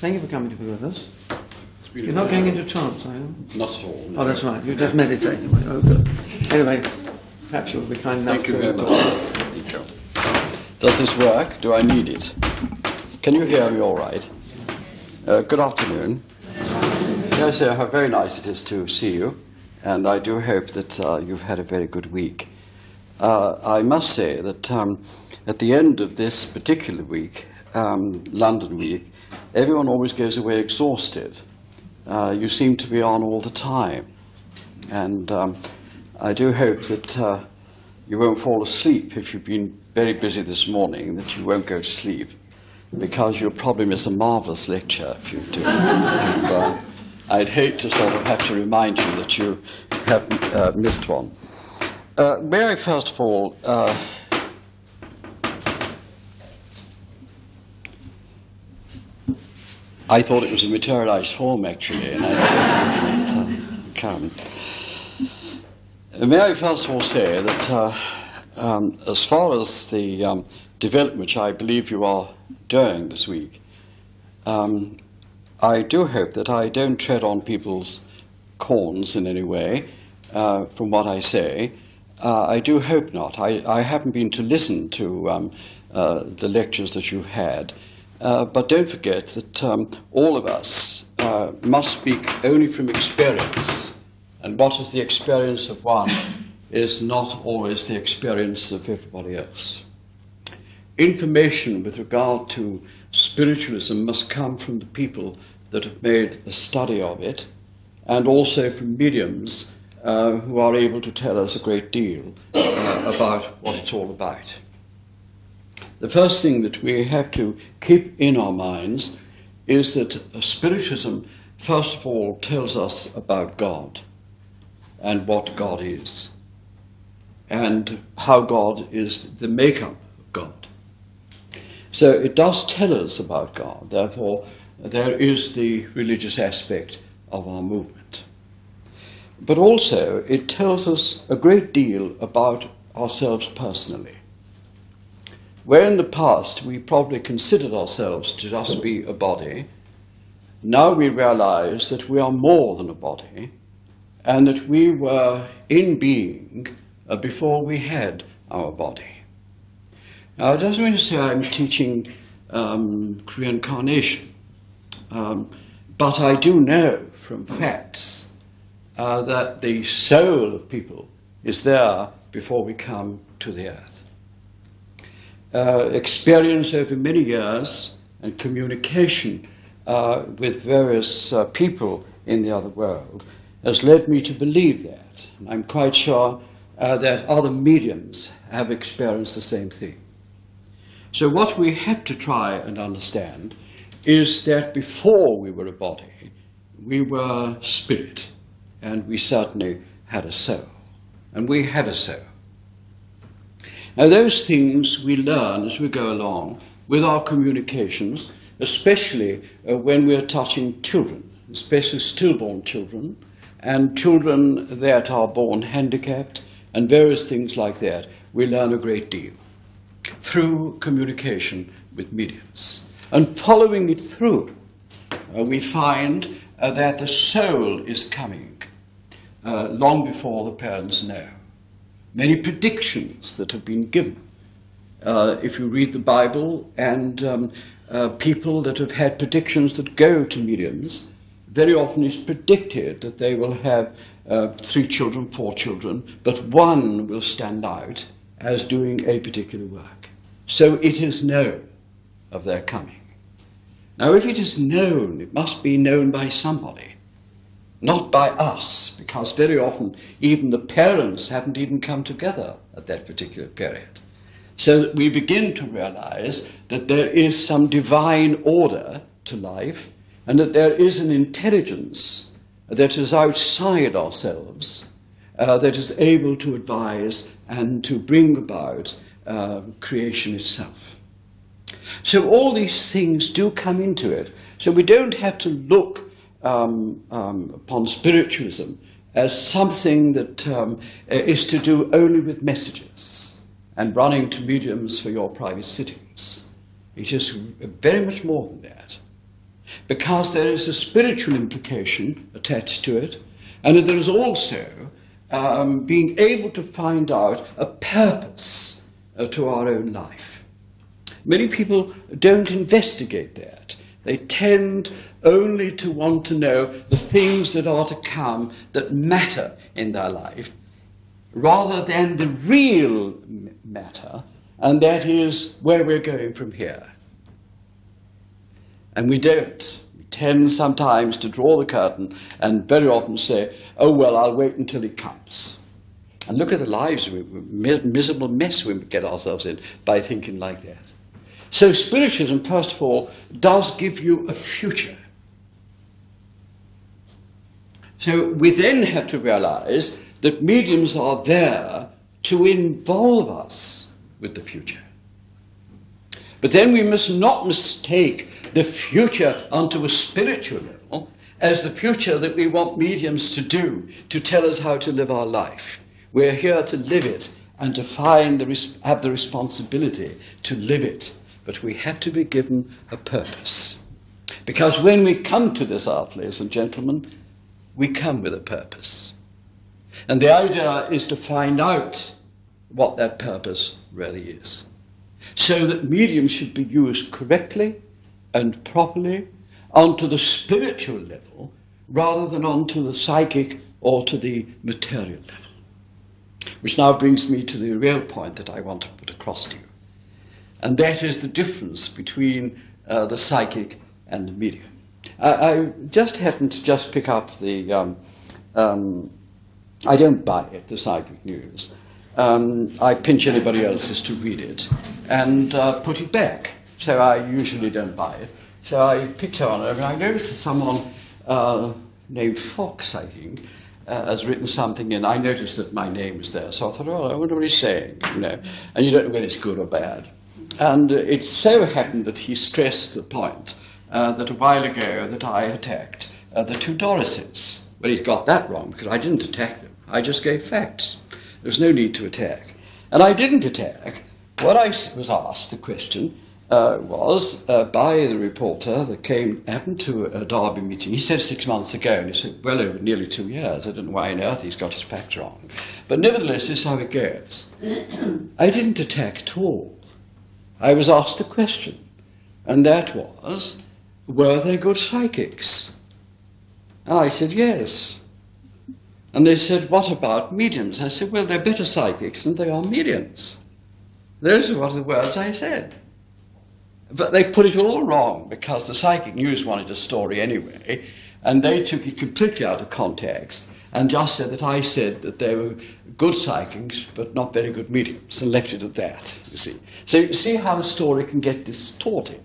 Thank you for coming to be with us. You're not going into trance, are you? Not at all. No. Oh, that's right. You're just meditating. Oh, good. Anyway, perhaps you'll be kind enough Thank you very much. Thank you. Does this work? Do I need it? Can you hear me all right? Good afternoon. Yes, how very nice it is to see you, and I do hope that you've had a very good week. I must say that at the end of this particular week, London week, everyone always goes away exhausted. You seem to be on all the time, and I do hope that you won't fall asleep if you've been very busy this morning, that you won't go to sleep, because you'll probably miss a marvellous lecture if you do. And, I'd hate to sort of have to remind you that you have missed one. May I first of all I thought it was a materialized form, actually, and I didn't come. May I first of all say that as far as the development which I believe you are doing this week, I do hope that I don't tread on people's corns in any way, from what I say. I do hope not. I haven't been to listen to the lectures that you've had. But don't forget that all of us must speak only from experience, and what is the experience of one is not always the experience of everybody else. Information with regard to spiritualism must come from the people that have made a study of it, and also from mediums who are able to tell us a great deal about what it's all about. The first thing that we have to keep in our minds is that spiritualism, first of all, tells us about God and what God is, and how God is the makeup of God. So it does tell us about God. Therefore, there is the religious aspect of our movement. But also, it tells us a great deal about ourselves personally. Where in the past we probably considered ourselves to just be a body, now we realize that we are more than a body, and that we were in being before we had our body. Now, it doesn't mean to say I'm teaching reincarnation, but I do know from facts that the soul of people is there before we come to the earth. Experience over many years and communication with various people in the other world has led me to believe that. And I'm quite sure that other mediums have experienced the same thing. So what we have to try and understand is that before we were a body, we were spirit, and we certainly had a soul, and we have a soul. Now, those things we learn as we go along with our communications, especially when we're touching children, especially stillborn children, and children that are born handicapped, and various things like that. We learn a great deal through communication with mediums. And following it through, we find that the soul is coming long before the parents know. Many predictions that have been given. If you read the Bible, and people that have had predictions that go to mediums, very often it's predicted that they will have 3 children, 4 children, but one will stand out as doing a particular work. So it is known of their coming. Now, if it is known, it must be known by somebody. Not by us, because very often even the parents haven't even come together at that particular period. So that we begin to realize that there is some divine order to life, and that there is an intelligence that is outside ourselves, that is able to advise and to bring about creation itself. So all these things do come into it. So we don't have to look upon spiritualism as something that is to do only with messages and running to mediums for your private sittings. It is very much more than that. because there is a spiritual implication attached to it, and there is also being able to find out a purpose to our own life. Many people don't investigate that. They tend only to want to know the things that are to come that matter in their life, rather than the real matter, and that is where we're going from here. And we don't. We tend sometimes to draw the curtain and very often say, oh, well, I'll wait until it comes. And look at the lives, miserable mess we get ourselves in by thinking like that. So spiritualism, first of all, does give you a future. So we then have to realize that mediums are there to involve us with the future. But then we must not mistake the future onto a spiritual level as the future that we want mediums to do, to tell us how to live our life. We're here to live it and to have the responsibility to live it. But we have to be given a purpose. Because when we come to this earth, ladies and gentlemen, we come with a purpose. And the idea is to find out what that purpose really is, so that mediums should be used correctly and properly onto the spiritual level rather than onto the psychic or to the material level. Which now brings me to the real point that I want to put across to you. And that is the difference between the psychic and the medium. I just happened to just pick up the, I don't buy it, the Psychic News. I pinch anybody else's to read it and put it back. So I usually don't buy it. So I picked on it, and I noticed that someone named Fox, I think, has written something in. I noticed that my name was there, so I thought, oh, I wonder what he's saying, you know. And you don't know whether it's good or bad. And it so happened that he stressed the point that a while ago that I attacked the two Dorises. Well, he's got that wrong, because I didn't attack them. I just gave facts. There was no need to attack. And I didn't attack. What I was asked, the question, was by the reporter that happened to a Derby meeting. He said 6 months ago, and he said, well, over nearly 2 years. I don't know why on earth he's got his facts wrong. But nevertheless, this is how it goes. I didn't attack at all. I was asked a question, and that was, were they good psychics? And I said, yes. And they said, what about mediums? I said, well, they're better psychics than they are mediums. Those were the words I said. But they put it all wrong, because the Psychic News wanted a story anyway, and they took it completely out of context and just said that I said that they were good psychics but not very good mediums, and left it at that, you see. So you see how a story can get distorted.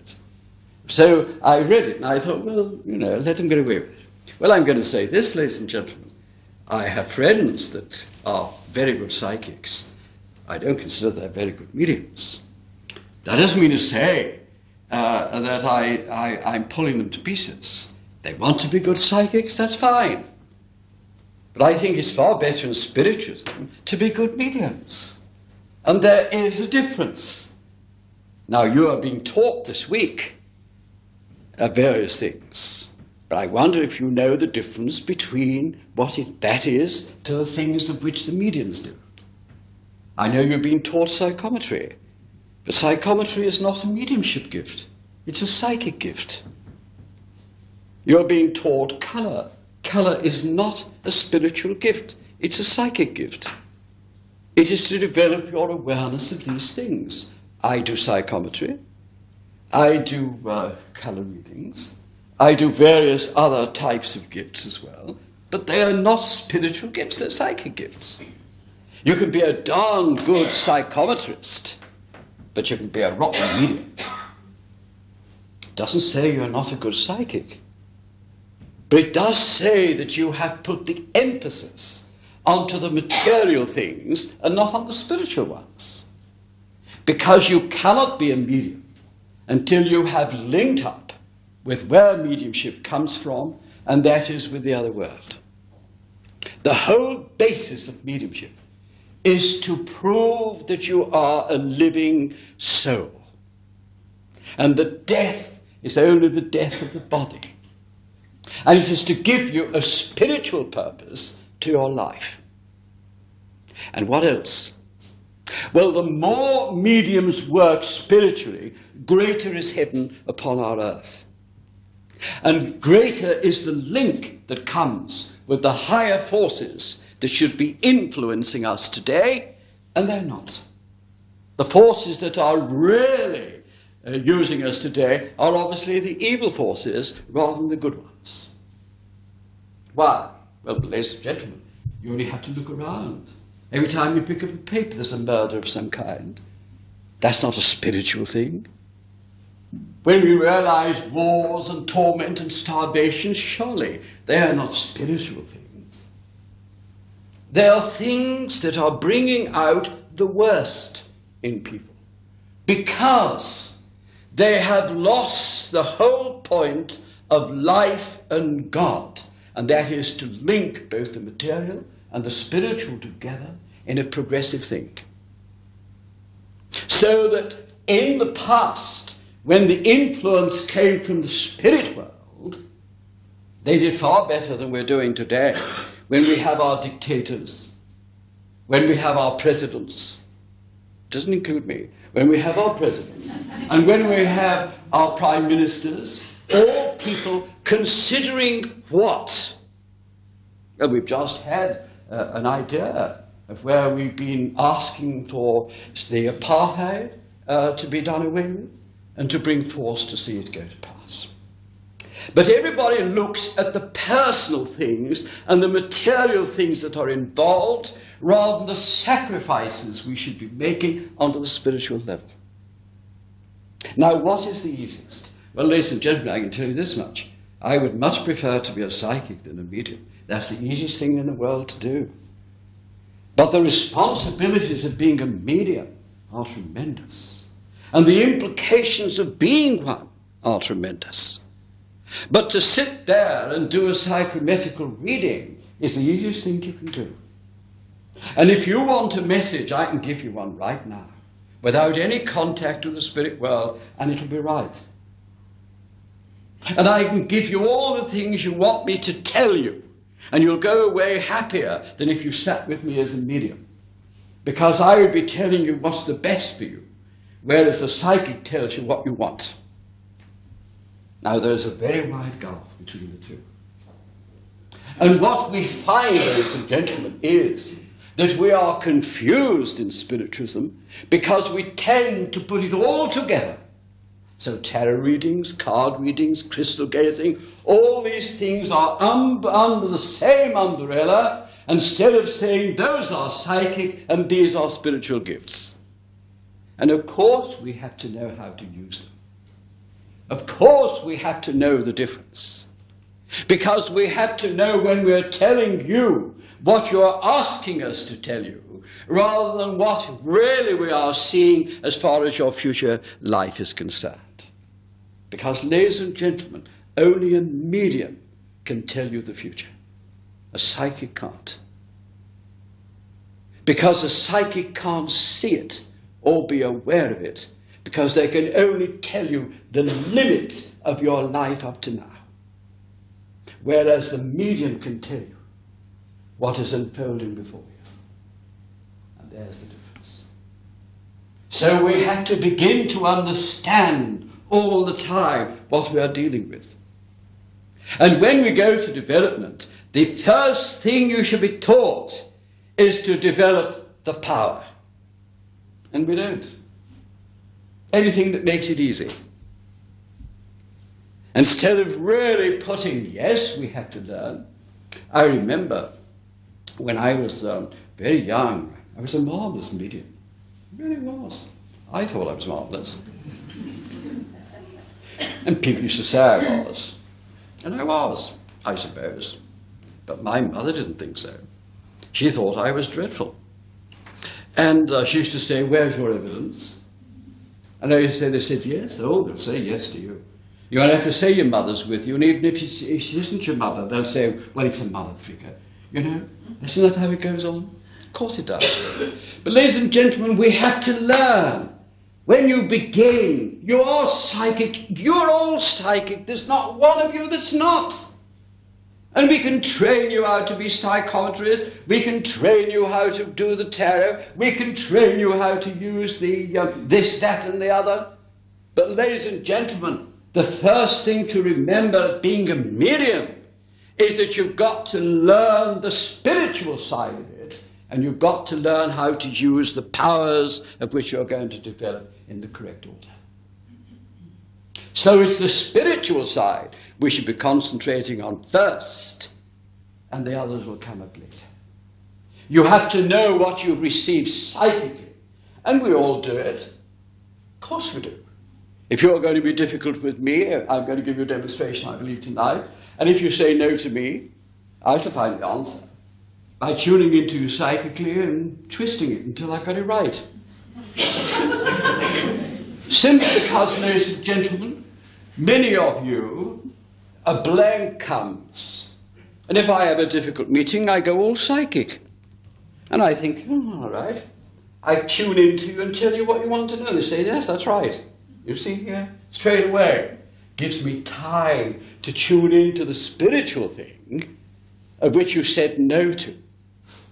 So I read it and I thought, well, you know, let them get away with it. Well, I'm going to say this, ladies and gentlemen. I have friends that are very good psychics. I don't consider they're very good mediums. That doesn't mean to say that I'm pulling them to pieces. They want to be good psychics, that's fine. But I think it's far better in spiritualism to be good mediums. And there is a difference. Now, you are being taught this week various things. But I wonder if you know the difference between what that is to the things of which the mediums do. I know you're being taught psychometry, but psychometry is not a mediumship gift. It's a psychic gift. You're being taught colour. Colour is not a spiritual gift. It's a psychic gift. It is to develop your awareness of these things. I do psychometry. I do colour readings. I do various other types of gifts as well, but they are not spiritual gifts, they're psychic gifts. You can be a darn good psychometrist, but you can be a rotten medium. It doesn't say you're not a good psychic, but it does say that you have put the emphasis onto the material things and not on the spiritual ones. Because you cannot be a medium until you have linked up with where mediumship comes from, and that is with the other world. The whole basis of mediumship is to prove that you are a living soul, and that death is only the death of the body. And it is to give you a spiritual purpose to your life. And what else? Well, the more mediums work spiritually, greater is heaven upon our earth. And greater is the link that comes with the higher forces that should be influencing us today, and they're not. The forces that are really using us today are obviously the evil forces rather than the good ones. Why? Well, ladies and gentlemen, you only have to look around. Every time you pick up a paper, there's a murder of some kind. That's not a spiritual thing. When we realize wars and torment and starvation, surely they are not spiritual things. They are things that are bringing out the worst in people because they have lost the whole point of life and God, and that is to link both the material and the spiritual together in a progressive thing. So that in the past, when the influence came from the spirit world, they did far better than we're doing today, when we have our dictators, when we have our presidents, doesn't include me, when we have our presidents, and when we have our prime ministers, all people considering what? Well, we've just had an idea of where we've been asking for the apartheid to be done away with and to bring force to see it go to pass. But everybody looks at the personal things and the material things that are involved rather than the sacrifices we should be making onto the spiritual level. Now, what is the easiest? Well, ladies and gentlemen, I can tell you this much. I would much prefer to be a psychic than a medium. That's the easiest thing in the world to do. But the responsibilities of being a medium are tremendous. And the implications of being one are tremendous. But to sit there and do a psychometical reading is the easiest thing you can do. And if you want a message, I can give you one right now, without any contact with the spirit world, and it'll be right. And I can give you all the things you want me to tell you, and you'll go away happier than if you sat with me as a medium. Because I would be telling you what's the best for you, whereas the psychic tells you what you want. Now, there's a very wide gulf between the two. And what we find, ladies and gentlemen, is that we are confused in spiritualism because we tend to put it all together. So tarot readings, card readings, crystal gazing, all these things are under the same umbrella, instead of saying those are psychic and these are spiritual gifts. And of course we have to know how to use them. Of course we have to know the difference. Because we have to know when we're telling you what you're asking us to tell you, rather than what really we are seeing as far as your future life is concerned. Because, ladies and gentlemen, only a medium can tell you the future. A psychic can't. Because a psychic can't see it or be aware of it, because they can only tell you the limit of your life up to now. Whereas the medium can tell you what is unfolding before you. And there's the difference. So we have to begin to understand all the time what we are dealing with. And when we go to development, the first thing you should be taught is to develop the power. And we don't. Anything that makes it easy. Instead of really putting, yes, we have to learn. I remember when I was very young, I was a marvelous medium. I really was. I thought I was marvelous. And people used to say I was. And I was, I suppose. But my mother didn't think so. She thought I was dreadful. And she used to say, where's your evidence? And I used to say, they said, yes. Oh, they'll say yes to you. You won't have to say your mother's with you, and even if she isn't your mother, they'll say, well, it's a mother figure. You know, isn't that how it goes on? Of course it does. But ladies and gentlemen, we have to learn When you begin, you are psychic. You're all psychic. There's not one of you that's not. And we can train you how to be psychometrists. We can train you how to do the tarot. We can train you how to use the this, that, and the other. But ladies and gentlemen, the first thing to remember being a medium is that you've got to learn the spiritual side of it, and you've got to learn how to use the powers of which you're going to develop in the correct order. So it's the spiritual side we should be concentrating on first, and the others will come up later. You have to know what you've received psychically, and we all do it. Of course we do. If you're going to be difficult with me, I'm going to give you a demonstration, I believe, tonight. And if you say no to me, I shall find the answer by tuning into you psychically and twisting it until I got it right. Simply because, ladies and gentlemen, many of you, a blank comes. And if I have a difficult meeting, I go all psychic. And I think, oh, all right. I tune into you and tell you what you want to know. They say, yes, that's right. You see here? Straight away. Gives me time to tune into the spiritual thing of which you said no to.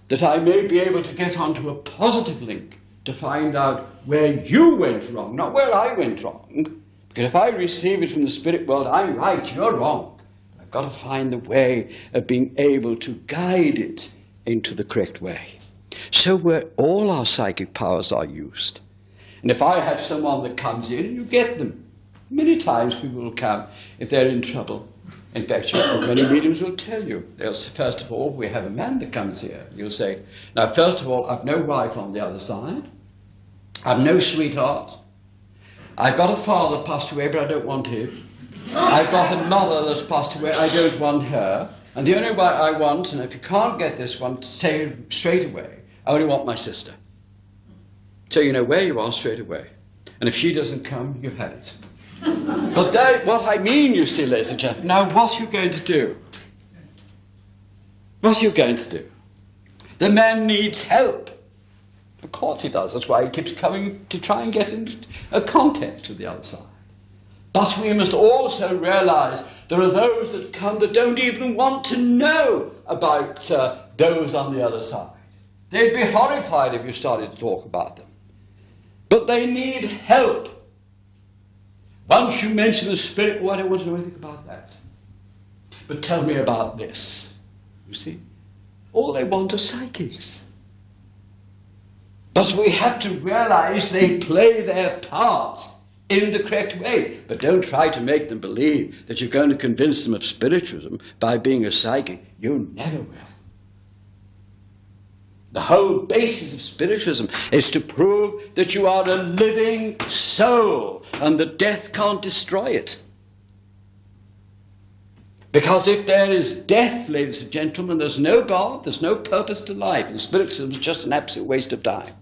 That I may be able to get onto a positive link to find out where you went wrong, not where I went wrong. Because if I receive it from the spirit world, I'm right, you're wrong. I've got to find the way of being able to guide it into the correct way. So where all our psychic powers are used. And if I have someone that comes in, you get them. Many times people will come if they're in trouble. In fact, many mediums will tell you. They'll say, first of all, we have a man that comes here. You'll say, now, first of all, I've no wife on the other side. I've no sweetheart. I've got a father passed away, but I don't want him. I've got a mother that's passed away, I don't want her. And the only one I want, and if you can't get this one, say straight away, I only want my sister. So you know where you are straight away. And if she doesn't come, you've had it. But that, what I mean, you see, ladies and gentlemen, now what are you going to do? What are you going to do? The man needs help. Of course he does. That's why he keeps coming to try and get into a contact with the other side. But we must also realize there are those that come that don't even want to know about those on the other side. They'd be horrified if you started to talk about them. But they need help. Once you mention the spirit, well, I don't want to know anything about that. But tell me about this. You see? All they want are psychics. But we have to realize they play their parts in the correct way. But don't try to make them believe that you're going to convince them of spiritualism by being a psychic. You never will. The whole basis of spiritualism is to prove that you are a living soul and that death can't destroy it. Because if there is death, ladies and gentlemen, there's no God, there's no purpose to life, and spiritualism is just an absolute waste of time.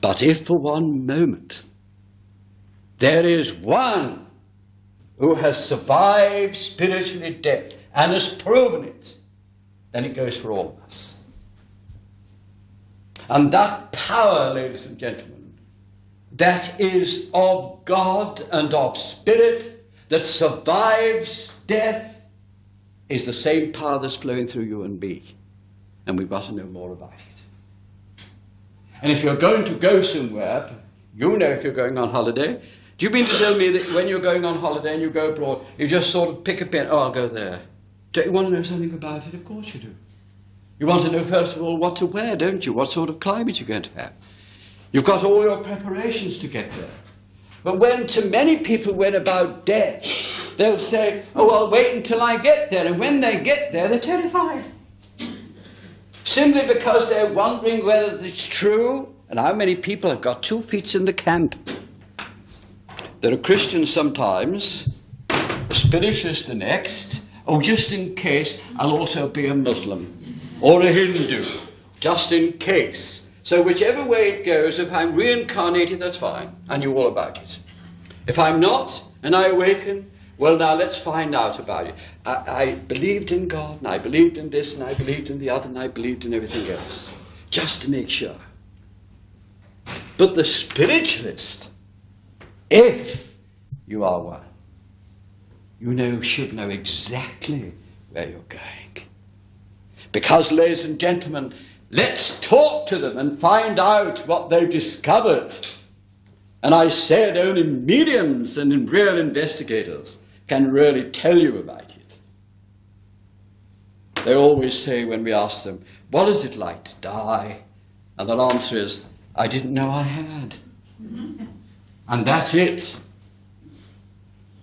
But if for one moment there is one who has survived spiritually death and has proven it, then it goes for all of us. And that power, ladies and gentlemen, that is of God and of spirit, that survives death, is the same power that's flowing through you and me. And we've got to know more about it. And if you're going to go somewhere, you know if you're going on holiday. Do you mean to tell me that when you're going on holiday and you go abroad, you just sort of pick a pen, oh, I'll go there. Don't you want to know something about it? Of course you do. You want to know, first of all, what to wear, don't you? What sort of climate you're going to have. You've got all your preparations to get there. But when to many people, when about death, they'll say, oh, I'll wait until I get there. And when they get there, they're terrified. Simply because they're wondering whether it's true. And how many people have got 2 feet in the camp? There are Christians sometimes, a spiritualist the next, oh, just in case, I'll also be a Muslim. Or a Hindu, just in case. So whichever way it goes, if I'm reincarnated, that's fine. I knew all about it. If I'm not, and I awaken, well, now let's find out about it. I believed in God, and I believed in this, and I believed in the other, and I believed in everything else. Just to make sure. But the spiritualist, if you are one, you should know exactly where you're going. Because, ladies and gentlemen, let's talk to them and find out what they've discovered. And I said only mediums and real investigators can really tell you about it. They always say when we ask them, what is it like to die? And their answer is, I didn't know I had. And that's it.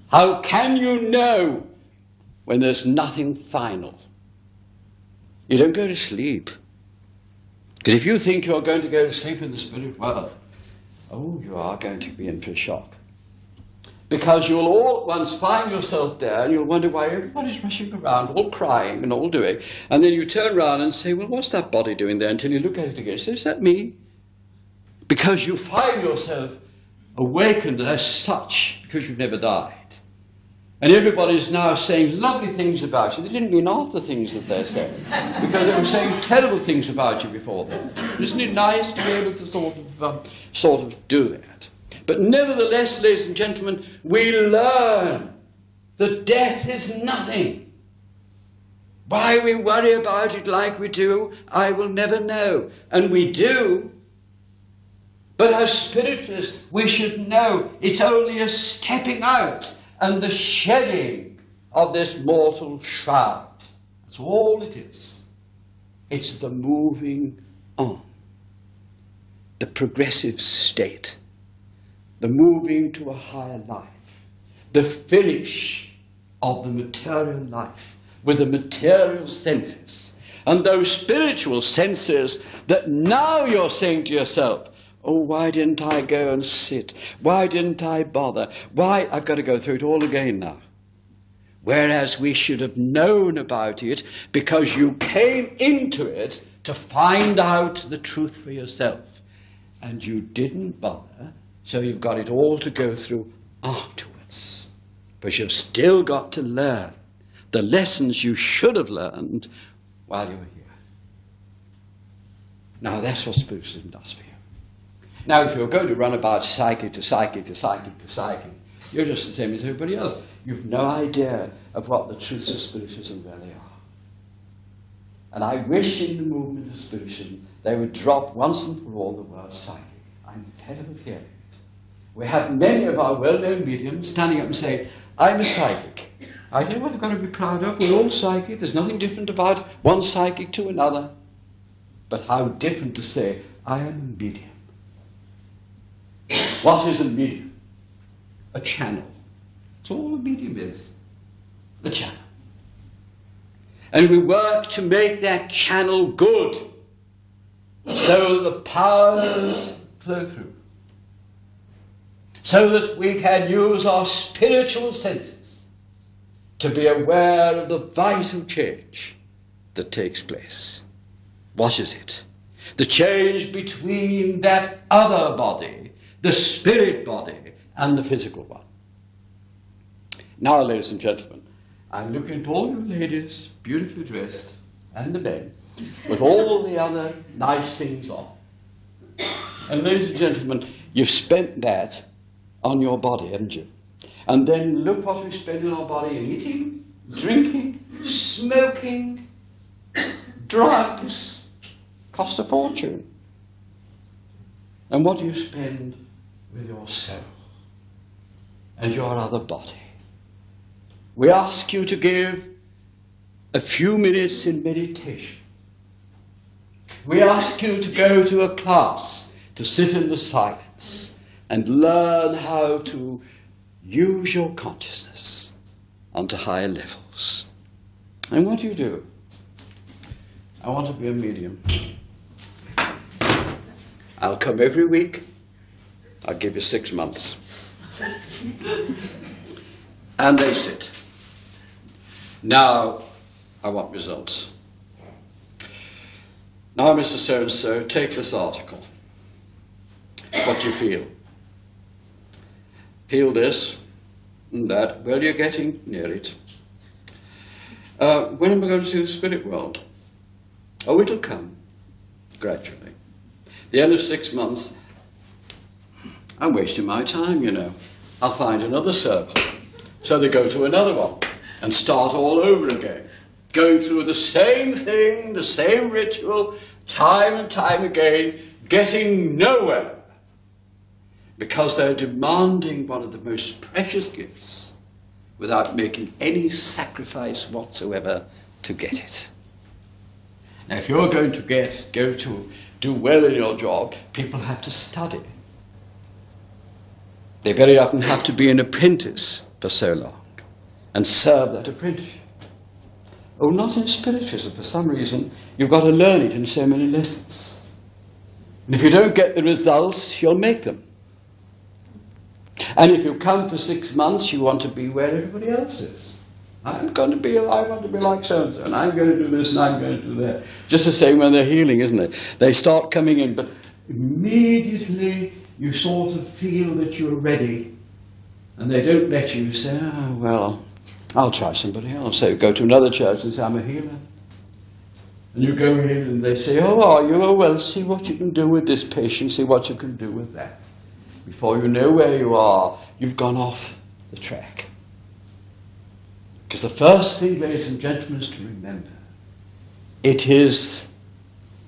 How can you know when there's nothing final? You don't go to sleep. Because if you think you're going to go to sleep in the spirit world, oh, you are going to be in for a shock. Because you'll all at once find yourself there and you'll wonder why everybody's rushing around, all crying and all doing. And then you turn around and say, well, what's that body doing there? Until you look at it again. So, is that me? Because you find yourself awakened as such because you've never died. And everybody's now saying lovely things about you. They didn't mean half the things that they're saying, because they were saying terrible things about you before then. Isn't it nice to be able to sort of do that? But nevertheless, ladies and gentlemen, we learn that death is nothing. Why we worry about it like we do, I will never know. And we do. But as spiritualists, we should know it's only a stepping out and the shedding of this mortal shroud. That's all it is. It's the moving on, the progressive state, the moving to a higher life, the finish of the material life with the material senses. And those spiritual senses that now you're saying to yourself, oh, why didn't I go and sit? Why didn't I bother? Why? I've got to go through it all again now. Whereas we should have known about it because you came into it to find out the truth for yourself. And you didn't bother, so you've got it all to go through afterwards. But you've still got to learn the lessons you should have learned while you were here. Now that's what Spiritualism does for you. Now, if you're going to run about psyche to psyche to psyche to psyche, you're just the same as everybody else. You've no idea of what the truths of Spiritualism really are. And I wish in the movement of Spiritualism they would drop once and for all the word psychic. I'm fed up of hearing it. We have many of our well-known mediums standing up and saying, I'm a psychic. I don't know what they've got to be proud of. We're all psychic. There's nothing different about one psychic to another. But how different to say, I am a medium. What is a medium? A channel. That's all a medium is. A channel. And we work to make that channel good so the powers flow through. So that we can use our spiritual senses to be aware of the vital change that takes place. What is it? The change between that other body, the spirit body, and the physical one. Now, ladies and gentlemen, I'm looking at all you ladies, beautifully dressed, and the men, with all the other nice things on. And ladies and gentlemen, you've spent that on your body, haven't you? And then look what we spend on our body: eating, drinking, smoking, drugs. Cost a fortune. And what do you spend with your soul and your other body? We ask you to give a few minutes in meditation. We ask you to go to a class, to sit in the silence and learn how to use your consciousness onto higher levels. And what do? I want to be a medium. I'll come every week. I'll give you 6 months. And they sit. Now, I want results. Now, Mr. So-and-so, take this article. What do you feel? Feel this and that. Well, you're getting near it. When am I going to see the spirit world? Oh, it'll come gradually. The end of 6 months, I'm wasting my time, you know. I'll find another circle. So they go to another one and start all over again, going through the same thing, the same ritual, time and time again, getting nowhere, because they're demanding one of the most precious gifts without making any sacrifice whatsoever to get it. Now, if you're going to do well in your job, people have to study. They very often have to be an apprentice for so long and serve that apprenticeship. Oh, not in Spiritism. For some reason, you've got to learn it in so many lessons. And if you don't get the results, you'll make them. And if you come for 6 months, you want to be where everybody else is. I want to be like so-and-so, and I'm going to do this, and I'm going to do that. Just the same when they're healing, isn't it? They start coming in, but immediately you sort of feel that you're ready, and they don't let you say, oh, well, I'll try somebody else. So you go to another church and say, I'm a healer. And you go in and they say, oh, are you? Oh, well, see what you can do with this patient, see what you can do with that. Before you know where you are, you've gone off the track. Because the first thing, ladies and gentlemen, is to remember, it is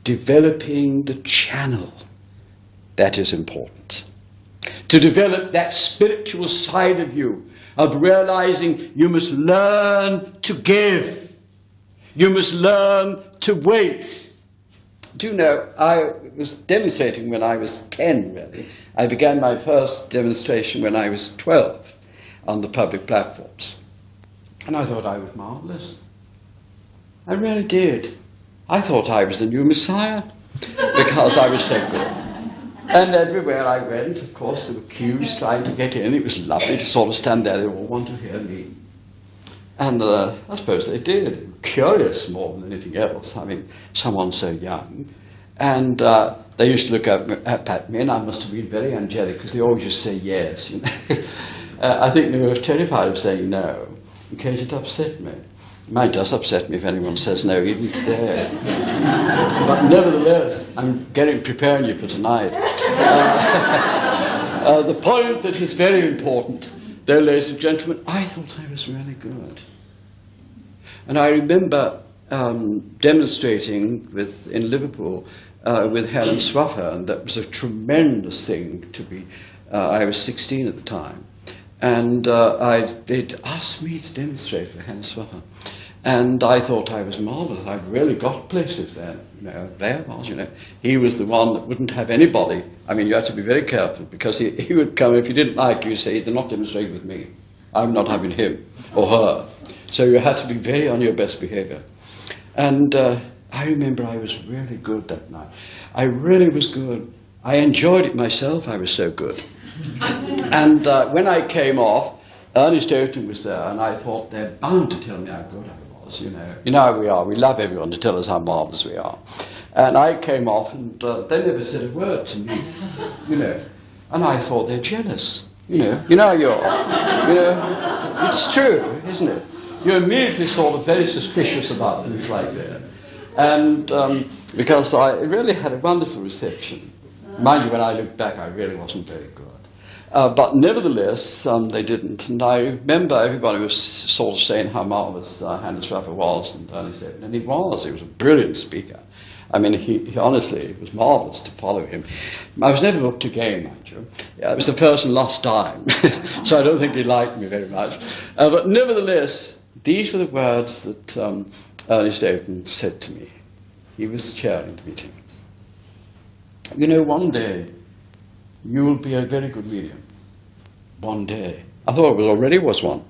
developing the channel that is important. To develop that spiritual side of you, of realizing you must learn to give. You must learn to wait. Do you know, I was demonstrating when I was 10, really. I began my first demonstration when I was 12 on the public platforms. And I thought I was marvelous. I really did. I thought I was the new Messiah because I was so good. And everywhere I went, of course, there were queues trying to get in. It was lovely to sort of stand there. They all wanted to hear me. And I suppose they did. Curious more than anything else. I mean, someone so young. And they used to look up at me, and I must have been very angelic, because they always used to say yes. You know? I think they were terrified of saying no, in case it upset me. Mine does upset me if anyone says no, even today. But nevertheless, I'm preparing you for tonight. The point that is very important, though, ladies and gentlemen, I thought I was really good. And I remember demonstrating in Liverpool with Helen Swaffer, and that was a tremendous thing to be. I was 16 at the time. And they'd asked me to demonstrate for Helen Swaffer. And I thought I was marvellous. I really got places there. You know, there was, you know. He was the one that wouldn't have anybody. I mean, you had to be very careful, because he would come, if you didn't like you, say, they're not demonstrating with me. I'm not having him or her. So you had to be very on your best behaviour. And I remember I was really good that night. I really was good. I enjoyed it myself. I was so good. And when I came off, Ernest Oaten was there, and I thought, they're bound to tell me how good I was, you know. You know how we are. We love everyone to tell us how marvellous we are. And I came off, and they never said a word to me, you know. And I thought, they're jealous, you know. You know how you are. You know, it's true, isn't it? You're immediately sort of very suspicious about things like that. And because I really had a wonderful reception. Mind you, when I look back, I really wasn't very good. But nevertheless, they didn't. And I remember everybody was sort of saying how marvellous Hannah Swaffer was, and Ernest Oaten. And he was a brilliant speaker. I mean, he honestly, it was marvellous to follow him. I was never booked again, mind you. Yeah, it was the first and last time, so I don't think he liked me very much. But nevertheless, these were the words that Ernest Oaten said to me. He was chairing the meeting. You know, one day, you will be a very good medium. One day. I thought it already was one.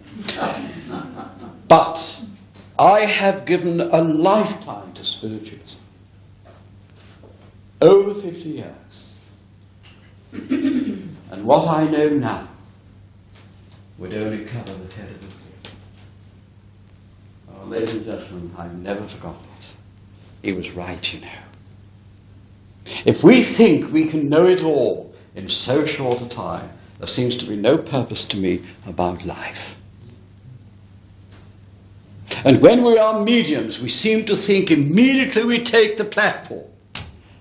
But I have given a lifetime to spiritualism. Over 50 years. And what I know now would only cover the head of the pig. Oh, ladies and gentlemen, I've never forgotten it. He was right, you know. If we think we can know it all in so short a time, there seems to be no purpose to me about life. And when we are mediums, we seem to think immediately we take the platform,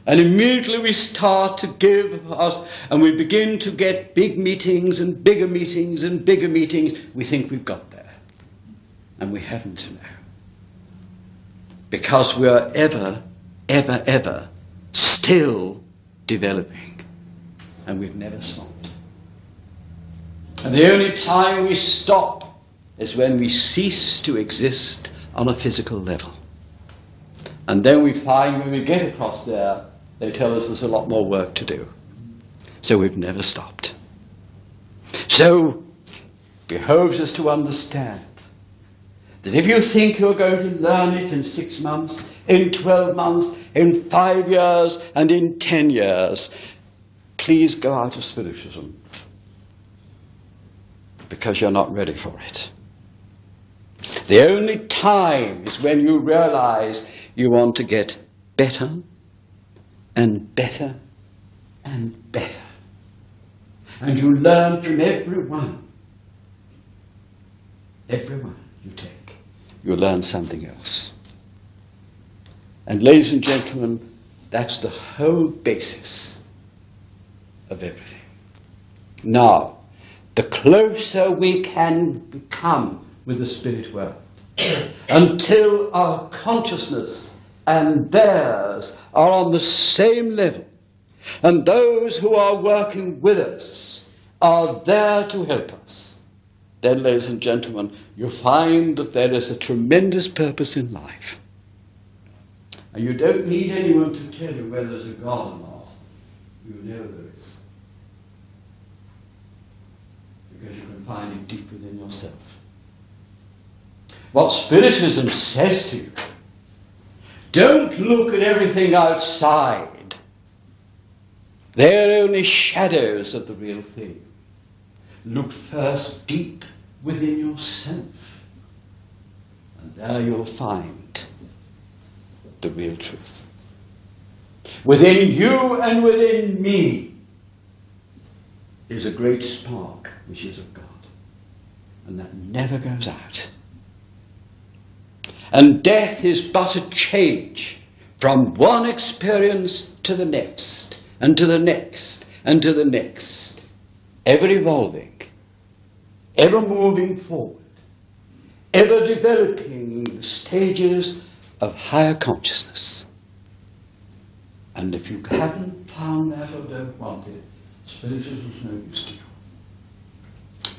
And immediately we start to give us, and we begin to get big meetings and bigger meetings and bigger meetings. We think we've got there. And we haven't now. Because we are ever, ever, ever still developing. And we've never stopped. And the only time we stop is when we cease to exist on a physical level. And then we find when we get across there, they tell us there's a lot more work to do. So we've never stopped. So, it behoves us to understand that if you think you're going to learn it in 6 months, in 12 months, in 5 years, and in 10 years, please go out of Spiritualism. Because you're not ready for it. The only time is when you realize you want to get better and better and better. And you learn from everyone you take. You learn something else. And ladies and gentlemen, that's the whole basis of everything. Now, the closer we can become with the spirit world, until our consciousness and theirs are on the same level, and those who are working with us are there to help us, then, ladies and gentlemen, you find that there is a tremendous purpose in life. And you don't need anyone to tell you whether there's a God or not. You know there is. Because you can find it deep within yourself. What Spiritism says to you, don't look at everything outside. They're only shadows of the real thing. Look first deep within yourself, and there you'll find the real truth. Within you and within me is a great spark which is of God, and that never goes out. And death is but a change from one experience to the next, and to the next, and to the next, ever evolving, ever moving forward, ever developing stages of higher consciousness. And if you haven't found that or don't want it, Spiritism is no use to you.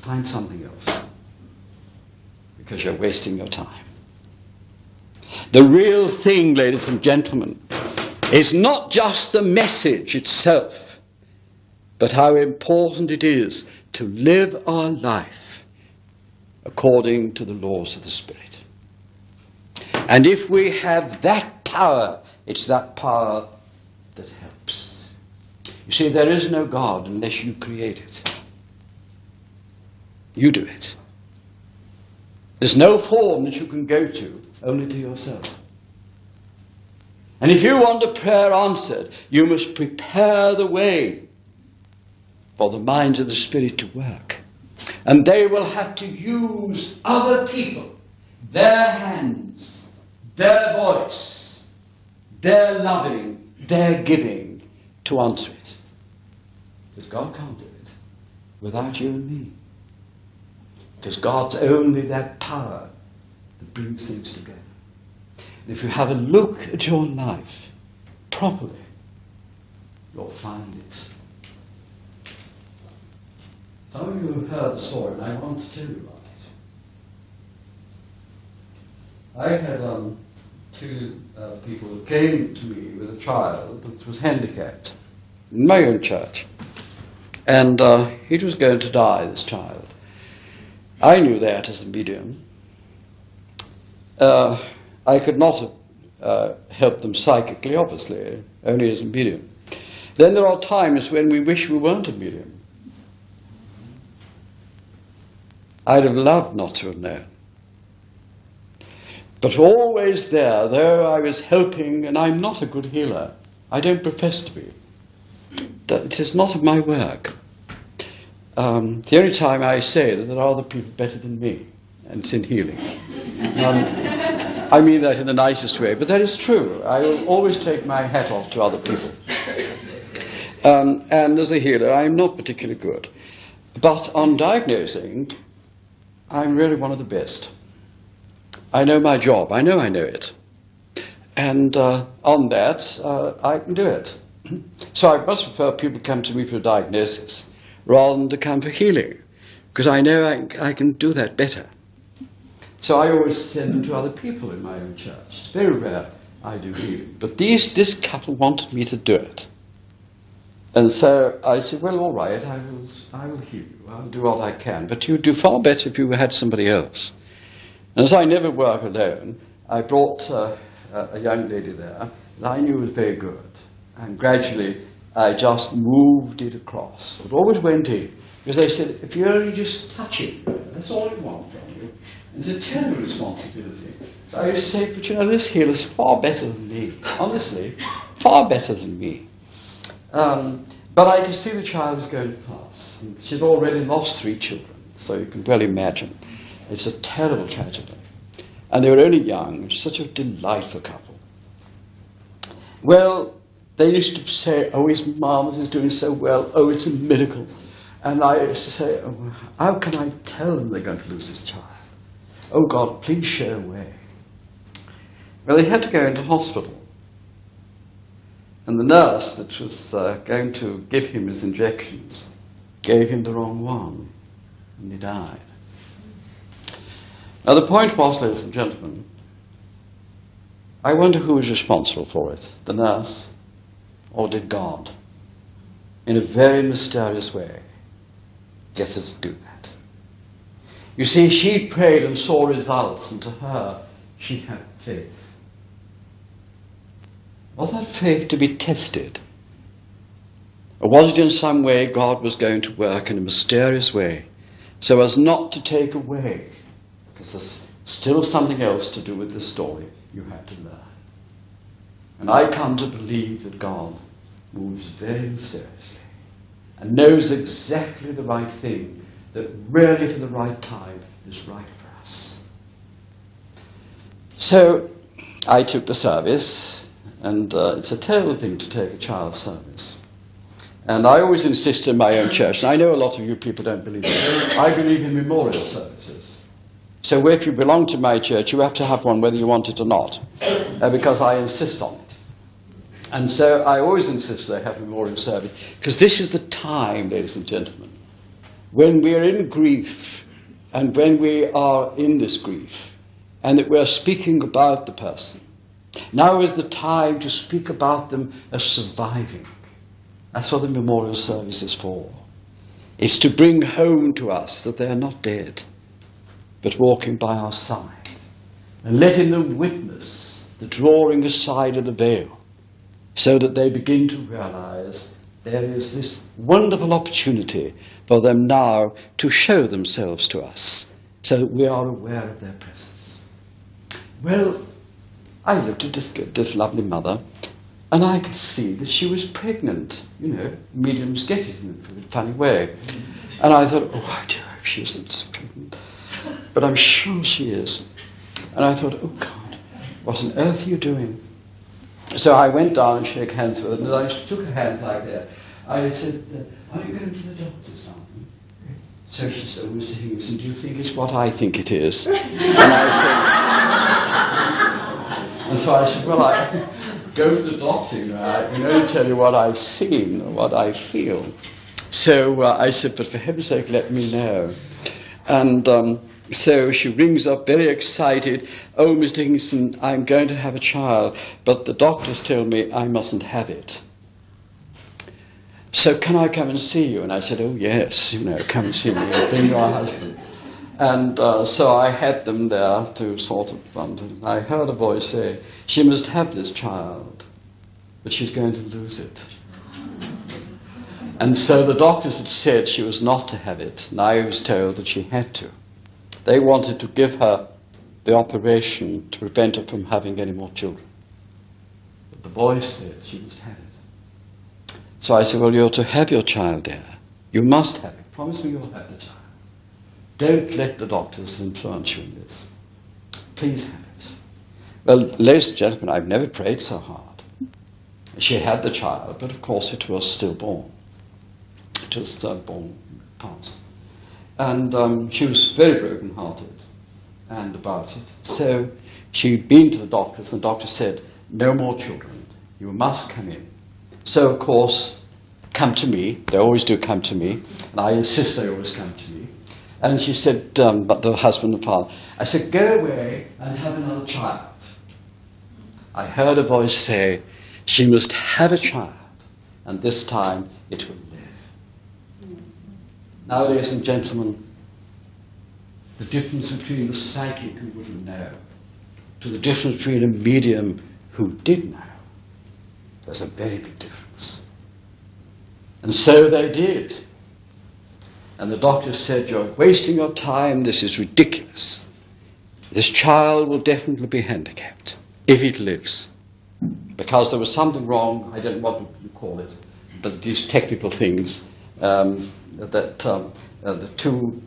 Find something else, because you're wasting your time. The real thing, ladies and gentlemen, is not just the message itself, but how important it is to live our life according to the laws of the Spirit. And if we have that power, it's that power that helps. You see, there is no God unless you create it. You do it. There's no form that you can go to, only to yourself. And if you want a prayer answered, you must prepare the way for the minds of the Spirit to work. And they will have to use other people, their hands, their voice, their loving, their giving, to answer it. Because God can't do it without you and me. Because God's only that power that brings things together. And if you have a look at your life properly, you'll find it. Some of you have heard the story, and I want to tell you about it. I had two people who came to me with a child that was handicapped in my own church. And he was going to die, this child. I knew that as a medium. I could not help them psychically, obviously, only as a medium. Then there are times when we wish we weren't a medium. I'd have loved not to have known. But always there, though I was helping, and I'm not a good healer, I don't profess to be. It is not of my work. The only time I say that there are other people better than me, and it's in healing. I mean that in the nicest way, but that is true. I will always take my hat off to other people. And as a healer, I'm not particularly good. But on diagnosing, I'm really one of the best. I know my job. I know it. And on that, I can do it. So I much prefer people come to me for a diagnosis rather than to come for healing, because I know I can do that better. So I always send them to other people in my own church. It's very rare I do healing. But this couple wanted me to do it. And so I said, well, all right, I will heal you. I'll do what I can. But you'd do far better if you had somebody else. And as I never work alone, I brought a young lady there that I knew was very good. And gradually, I just moved it across. It always went in. Because they said, if you only just touch it, that's all we want from you. It's a terrible responsibility. So I used to say, but you know, this healer's far better than me. Honestly, far better than me. But I could see the child was going to pass. And she'd already lost 3 children, so you can well imagine. It's a terrible tragedy. And they were only young, and such a delightful couple. Well, they used to say, oh, his mum is doing so well, oh, it's a miracle. And I used to say, oh, how can I tell them they're going to lose this child? Oh, God, please show a way. Well, they had to go into hospital. And the nurse that was going to give him his injections gave him the wrong one, and he died. Now, the point was, ladies and gentlemen, I wonder who was responsible for it, the nurse or did God, in a very mysterious way, get us to do that. You see, she prayed and saw results, and to her, she had faith. Was that faith to be tested? Or was it in some way God was going to work in a mysterious way, so as not to take away, because there's still something else to do with this story you had to learn. And I come to believe that God moves very mysteriously and knows exactly the right thing, that really for the right time is right for us. So I took the service, and it's a terrible thing to take a child's service. And I always insist in my own church, and I know a lot of you people don't believe it, I believe in memorial services. So if you belong to my church, you have to have one whether you want it or not, because I insist on it. And so I always insist they have memorial service, because this is the time, ladies and gentlemen, when we are in grief, and when we are in this grief, and that we are speaking about the person. Now is the time to speak about them as surviving. That's what the memorial service is for. It's to bring home to us that they are not dead, but walking by our side, and letting them witness the drawing aside of the veil, so that they begin to realize there is this wonderful opportunity for them now to show themselves to us, so that we are aware of their presence. Well, I looked at this lovely mother, and I could see that she was pregnant. You know, mediums get it in a funny way. And I thought, oh, I do hope she isn't pregnant. But I'm sure she is. And I thought, oh God, what on earth are you doing? So I went down and shook hands with her, and as I took her hand like that, I said, are you going to the doctor's, darling? So she said, oh, Mr. Higginson, do you think it's what I think it is? And so I said, well, I go to the doctor, you know, I can only tell you what I've seen or what I feel. So I said, but for heaven's sake, let me know. And so she rings up very excited, oh, Mr. Higginson, I'm going to have a child, but the doctors tell me I mustn't have it. So can I come and see you? And I said, oh, yes, you know, come and see me, bring your husband. And so I had them there to sort of, I heard a voice say, she must have this child, but she's going to lose it. And so the doctors had said she was not to have it, and I was told that she had to. They wanted to give her the operation to prevent her from having any more children. But the voice said she must have it. So I said, well, you're to have your child, dear. You must have it. Promise me you'll have the child. Don't let the doctors influence you in this. Please have it. Well, ladies and gentlemen, I've never prayed so hard. She had the child, but of course it was stillborn. It was stillborn past. And she was very broken-hearted and about it. So she'd been to the doctors, and the doctor said, no more children. You must come in. So, of course, come to me. They always do come to me. And I insist they always come to me. And she said, but the husband and father, I said, go away and have another child. I heard a voice say, she must have a child, and this time it will live. Now, ladies and gentlemen, the difference between the psychic who wouldn't know to the difference between a medium who did know, there's a very big difference. And so they did. And the doctor said, you're wasting your time, this is ridiculous. This child will definitely be handicapped if it lives. Because there was something wrong, I don't know what you call it, but these technical things, that the two,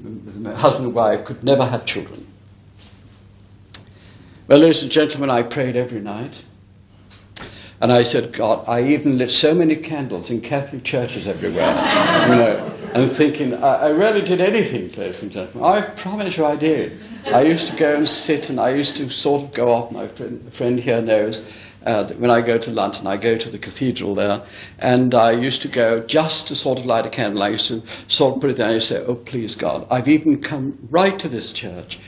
husband and wife, could never have children. Well, ladies and gentlemen, I prayed every night. And I said, God, I even lit so many candles in Catholic churches everywhere, you know, and thinking, I rarely did anything, ladies and gentlemen. I promise you I did. I used to go and sit, and I used to sort of go off. My friend here knows that when I go to London, I go to the cathedral there, and I used to go just to sort of light a candle. I used to sort of put it there, and I say, oh, please, God, I've even come right to this church,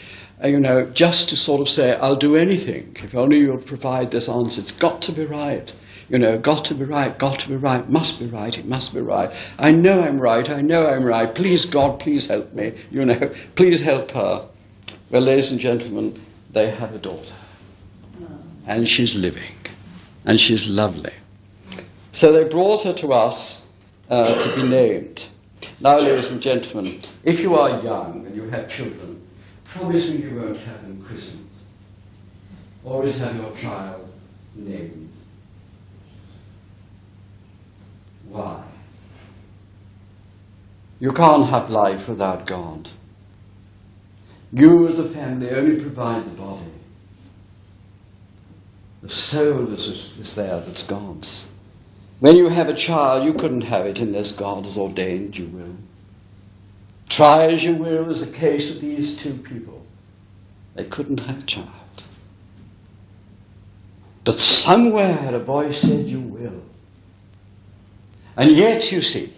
you know, just to sort of say, I'll do anything, if only you'll provide this answer. It's got to be right. You know, got to be right, must be right, it must be right. I know I'm right, I know I'm right. Please, God, please help me. You know, please help her. Well, ladies and gentlemen, they have a daughter. And she's living. And she's lovely. So they brought her to us to be named. Now, ladies and gentlemen, if you are young and you have children, promise me you won't have them christened. Always have your child named. Why? You can't have life without God. You as a family only provide the body. The soul is there, that's God's. When you have a child, you couldn't have it unless God has ordained you will. Try as you will, as the case of these two people. They couldn't have a child. But somewhere a voice said you will. And yet, you see,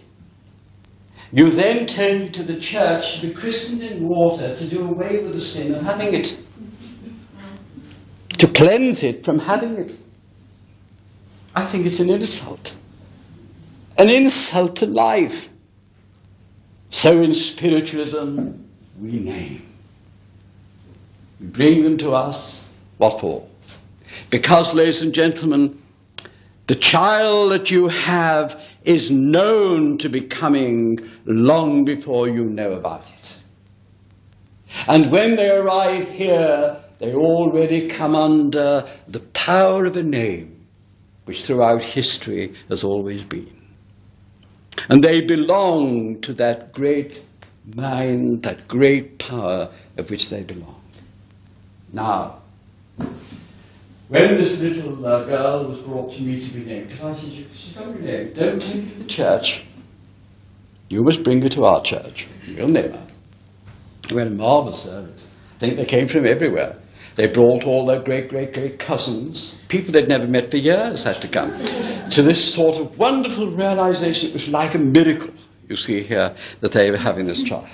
you then turn to the church to be christened in water, to do away with the sin of having it. To cleanse it from having it. I think it's an insult. An insult to life. So in spiritualism, we name. We bring them to us. What for? Because, ladies and gentlemen, the child that you have is known to be coming long before you know about it. And when they arrive here, they already come under the power of a name, which throughout history has always been. And they belong to that great mind, that great power of which they belong. Now, when this little girl was brought to me to be named, because I said, she's got to be named, don't take her to the church. You must bring her to our church. We'll name her. We had a marvelous service. I think they came from everywhere. They brought all their great cousins, people they'd never met for years had to come, to this sort of wonderful realization. It was like a miracle, you see here, that they were having this child.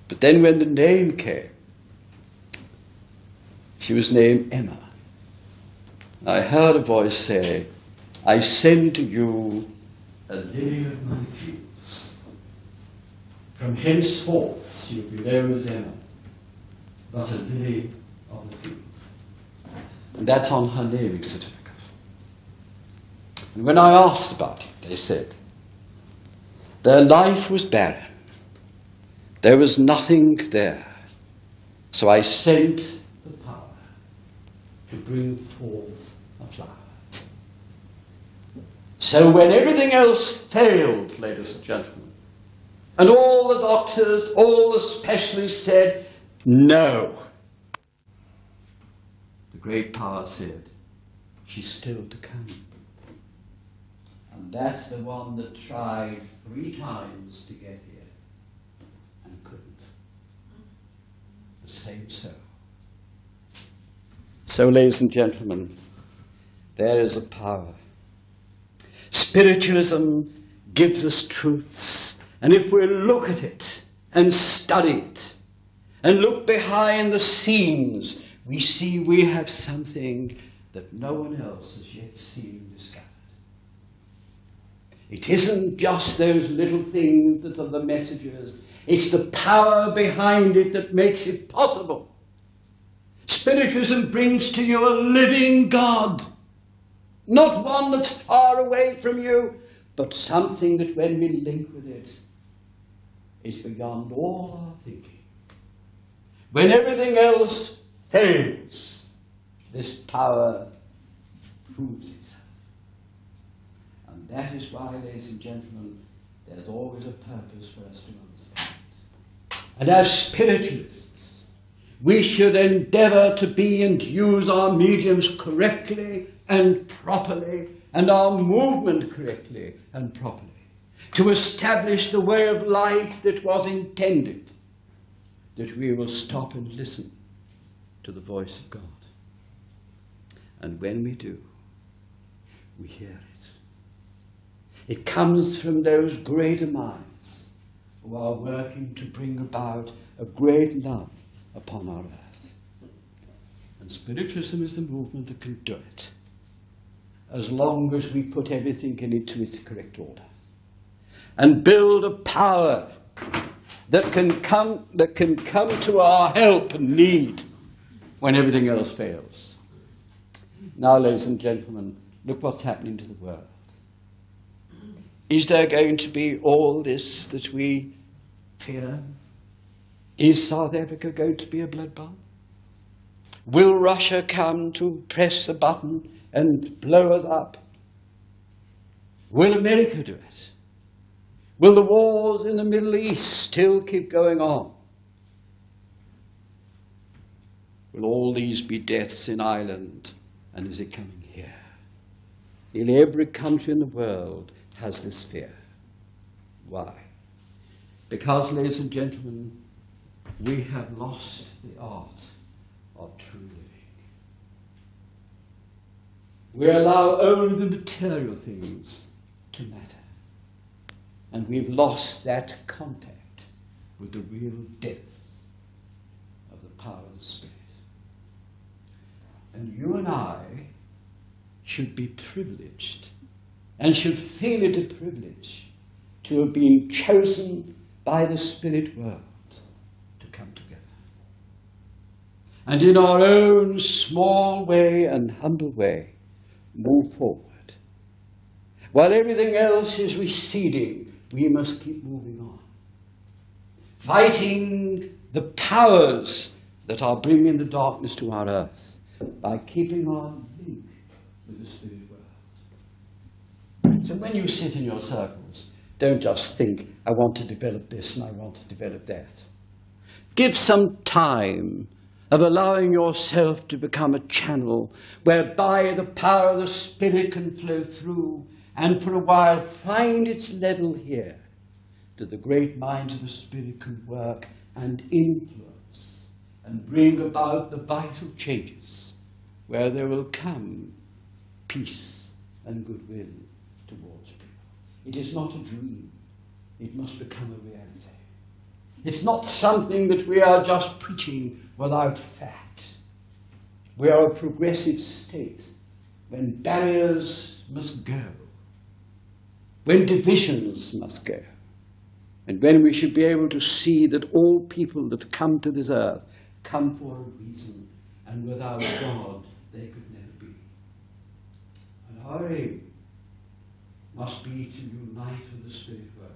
But then when the name came, she was named Emma. I heard a voice say, I send to you a lily of my fields. From henceforth she will be known as Emma, but a lily of the field. And that's on her naming certificate. And when I asked about it, they said, their life was barren. There was nothing there. So I sent the power to bring forth a flower. So when everything else failed, ladies and gentlemen, and all the doctors, all the specialists said, no, the great power said, she's still to come. And that's the one that tried 3 times to get here and couldn't. The same soul. So, ladies and gentlemen, there is a power. Spiritualism gives us truths, and if we look at it and study it and look behind the scenes, we see we have something that no one else has yet seen and discovered. It isn't just those little things that are the messages, it's the power behind it that makes it possible. Spiritualism brings to you a living God, not one that's far away from you, but something that when we link with it is beyond all our thinking. When everything else fails, this power proves itself. And that is why, ladies and gentlemen, there's always a purpose for us to understand. And as spiritualists, we should endeavor to be and use our mediums correctly and properly, and our movement correctly and properly, to establish the way of life that was intended, that we will stop and listen to the voice of God. And when we do, we hear it. It comes from those greater minds who are working to bring about a great love upon our earth. And spiritualism is the movement that can do it, as long as we put everything into its correct order and build a power that can come to our help and need when everything else fails. Now, ladies and gentlemen, look what's happening to the world. Is there going to be all this that we fear? Is South Africa going to be a bloodbath? Will Russia come to press the button and blow us up? Will America do it? Will the wars in the Middle East still keep going on? Will all these be deaths in Ireland? And is it coming here? Nearly every country in the world has this fear. Why? Because, ladies and gentlemen, we have lost the art of true living. We allow only the material things to matter. And we've lost that contact with the real depth of the power of the Spirit. And you and I should be privileged and should feel it a privilege to have been chosen by the Spirit world to come together. And in our own small way and humble way, move forward. While everything else is receding, we must keep moving on, fighting the powers that are bringing the darkness to our earth by keeping our link with the Spirit world. So when you sit in your circles, don't just think, I want to develop this and I want to develop that. Give some time of allowing yourself to become a channel whereby the power of the Spirit can flow through and for a while find its level here, that the great minds of the Spirit can work and influence and bring about the vital changes where there will come peace and goodwill towards people. It is not a dream. It must become a reality. It's not something that we are just preaching without fact. We are a progressive state when barriers must go, when divisions must go, and when we should be able to see that all people that come to this earth come for a reason, and without God they could never be. And our aim must be to unite with the Spirit world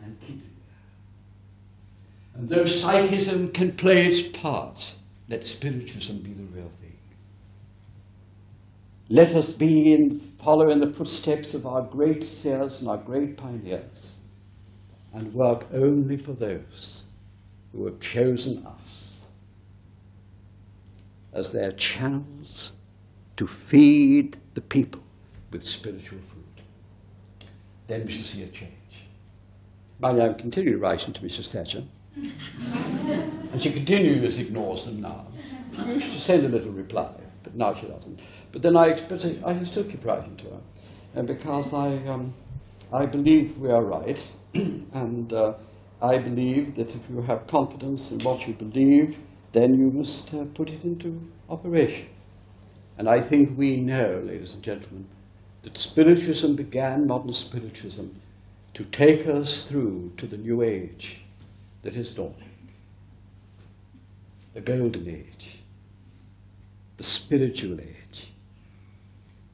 and keep it there. And though psychism can play its part, let spiritualism be the real thing. Let us follow in the footsteps of our great seers and our great pioneers and work only for those who have chosen us as their channels to feed the people with spiritual food. Then we shall see a change. Mind you, I'm continually writing to Mrs. Thatcher, and she continually ignores them now. She used to send a little reply, but now she doesn't. But then I still keep writing to her, and because I believe we are right, and I believe that if you have confidence in what you believe, then you must put it into operation. And I think we know, ladies and gentlemen, that spiritualism began, modern spiritualism, to take us through to the new age that is dawning. The golden age, the spiritual age,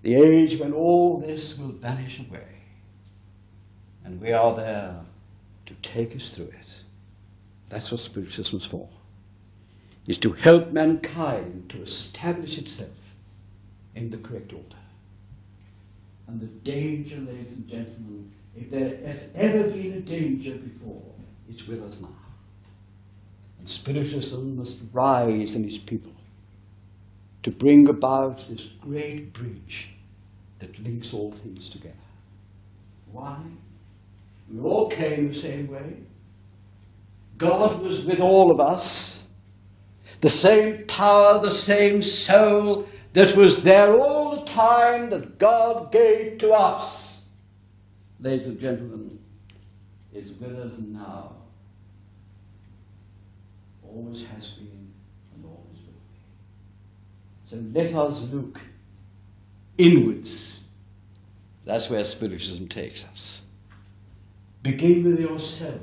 the age when all this will vanish away, and we are there to take us through it. That's what spiritualism is for, is to help mankind to establish itself in the correct order. And the danger, ladies and gentlemen, if there has ever been a danger before, it's with us now. And spiritualism must rise in its people to bring about this great bridge that links all things together. Why? We all came the same way. God was with all of us. The same power, the same soul that was there all the time that God gave to us, ladies and gentlemen, is with us now. Always has been and always will be. So let us look inwards. That's where spiritualism takes us. Begin with yourself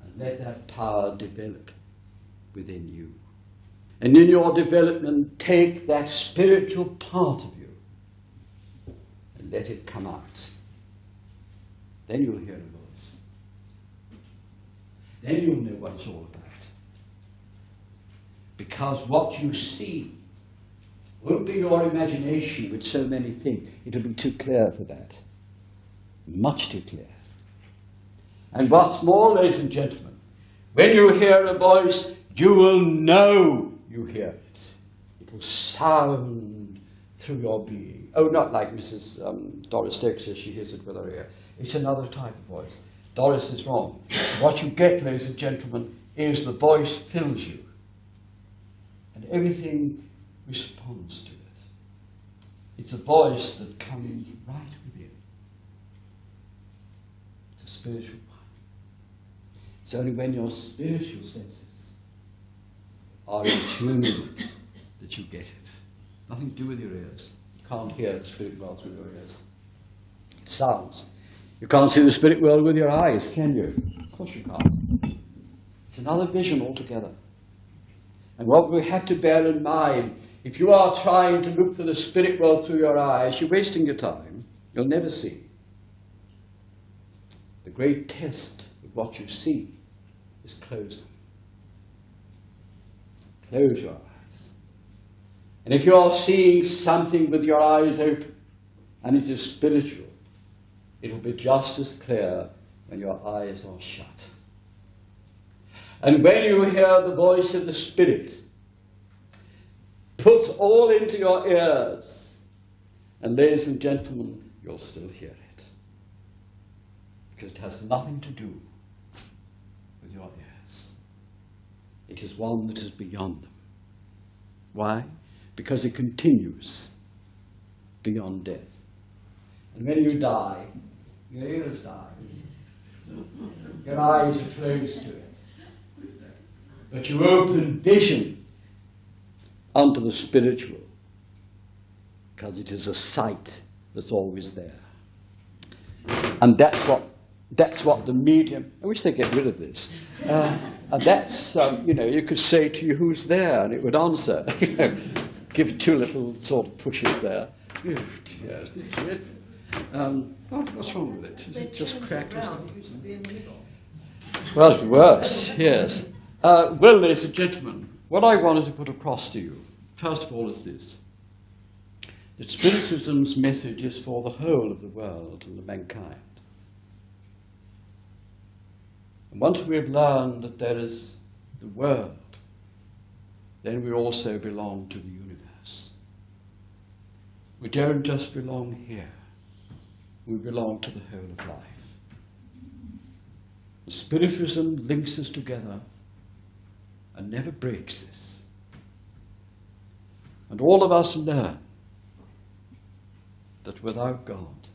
and let that power develop within you. And in your development, take that spiritual part of you and let it come out. Then you'll hear a voice. Then you'll know what it's all about. Because what you see won't be your imagination with so many things. It'll be too clear for that. Much too clear. And what's more, ladies and gentlemen, when you hear a voice, you will know you hear it. It will sound through your being. Oh, not like Mrs. Doris Stokes says she hears it with her ear. It's another type of voice. Doris is wrong. What you get, ladies and gentlemen, is the voice fills you. And everything responds to it. It's a voice that comes right within. It's a spiritual one. It's only when your spiritual senses are in tune with it that you get it. Nothing to do with your ears. You can't hear the spirit world through your ears. It sounds. You can't see the spirit world with your eyes, can you? Of course you can't. It's another vision altogether. And what we have to bear in mind, if you are trying to look for the spirit world through your eyes, you're wasting your time. You'll never see. The great test of what you see is close them. Close your eyes. And if you are seeing something with your eyes open, and it is spiritual, it will be just as clear when your eyes are shut. And when you hear the voice of the Spirit, put all into your ears, and ladies and gentlemen, you'll still hear it. Because it has nothing to do with your ears. It is one that is beyond them. Why? Because it continues beyond death. And when you die, your ears die. Your eyes are closed to it. But you open vision unto the spiritual, because it is a sight that's always there. And that's what the medium, I wish they'd get rid of this. And that's, you could say to you, who's there? And it would answer. Give two little sort of pushes there. Yes, what's wrong with it? Is it just cracked or something? Well, it's worse, yes. Well, ladies and gentlemen, what I wanted to put across to you, first of all, is this. That Spiritualism's message is for the whole of the world and the mankind. And once we have learned that there is the world, then we also belong to the universe. We don't just belong here. We belong to the whole of life. Spiritualism links us together and never breaks this. And all of us learn that without God,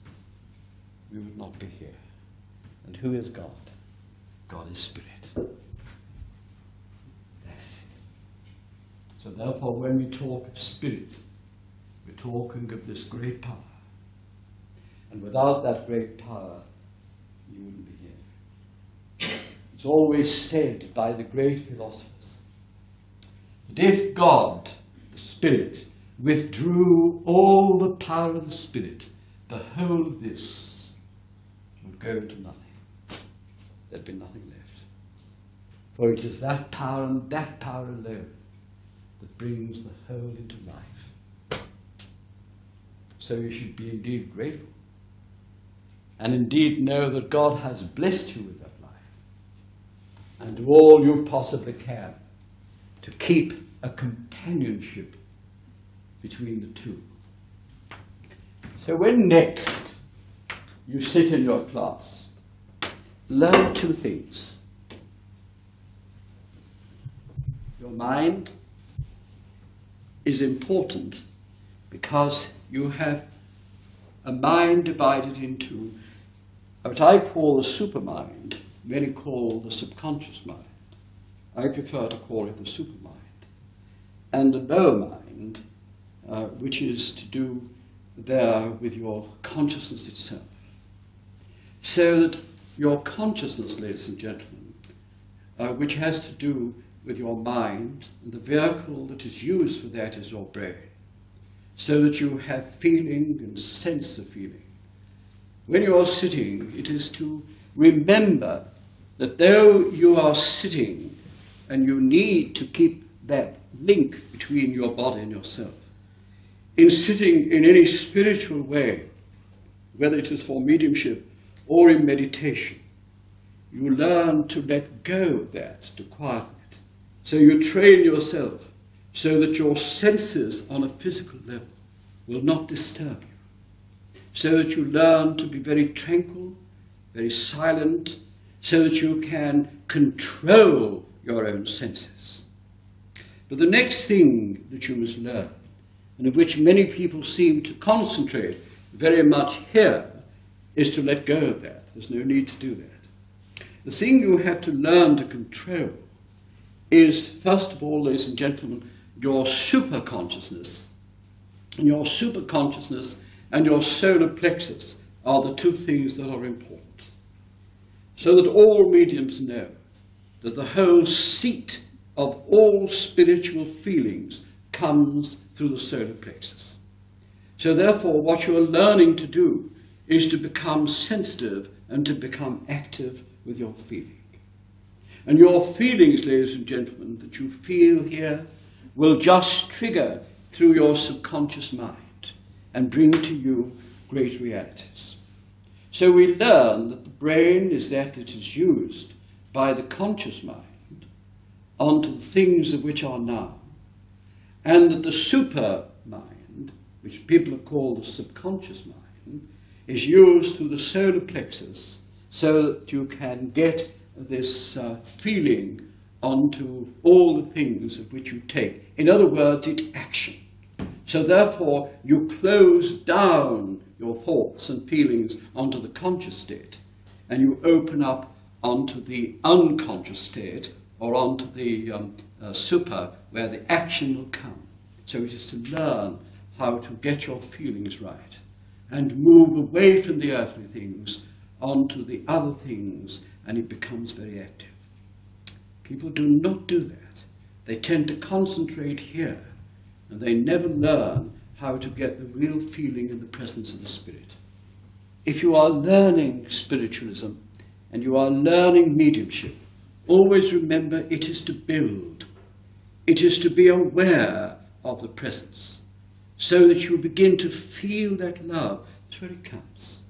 we would not be here. And who is God? God is Spirit. That's it. So therefore, when we talk of Spirit, we're talking of this great power. And without that great power, you wouldn't be here. It's always said by the great philosophers that if God, the Spirit, withdrew all the power of the Spirit, the whole of this would go into nothing. There'd be nothing left. For it is that power and that power alone that brings the whole into life. So you should be indeed grateful. And indeed know that God has blessed you with that life. And do all you possibly can to keep a companionship between the two. So when next you sit in your class, learn two things. Your mind is important because you have a mind divided into what I call the supermind, many call the subconscious mind. I prefer to call it the supermind. And the lower mind, which is to do there with your consciousness itself. So that your consciousness, ladies and gentlemen, which has to do with your mind, and the vehicle that is used for that is your brain, so that you have feeling and sense of feeling. When you are sitting, it is to remember that though you are sitting and you need to keep that link between your body and yourself, in sitting in any spiritual way, whether it is for mediumship or in meditation, you learn to let go of that, to quieten it. So you train yourself so that your senses on a physical level will not disturb you. So that you learn to be very tranquil, very silent, so that you can control your own senses. But the next thing that you must learn, and of which many people seem to concentrate very much here, is to let go of that. There's no need to do that. The thing you have to learn to control is, first of all, ladies and gentlemen, your superconsciousness. And your superconsciousness and your solar plexus are the two things that are important. So that all mediums know that the whole seat of all spiritual feelings comes through the solar plexus. So therefore, what you are learning to do is to become sensitive and to become active with your feeling. And your feelings, ladies and gentlemen, that you feel here will just trigger through your subconscious mind and bring to you great realities. So we learn that the brain is that which is used by the conscious mind onto the things of which are now, and that the super mind, which people have called the subconscious mind, is used through the solar plexus so that you can get this feeling onto all the things of which you take. In other words, it's action. So therefore, you close down your thoughts and feelings onto the conscious state, and you open up onto the unconscious state, or onto the super, where the action will come. So it is to learn how to get your feelings right, and move away from the earthly things onto the other things, and it becomes very active. People do not do that. They tend to concentrate here, and they never learn how to get the real feeling in the presence of the Spirit. If you are learning spiritualism and you are learning mediumship, always remember it is to build. It is to be aware of the presence, so that you begin to feel that love. That's where it comes.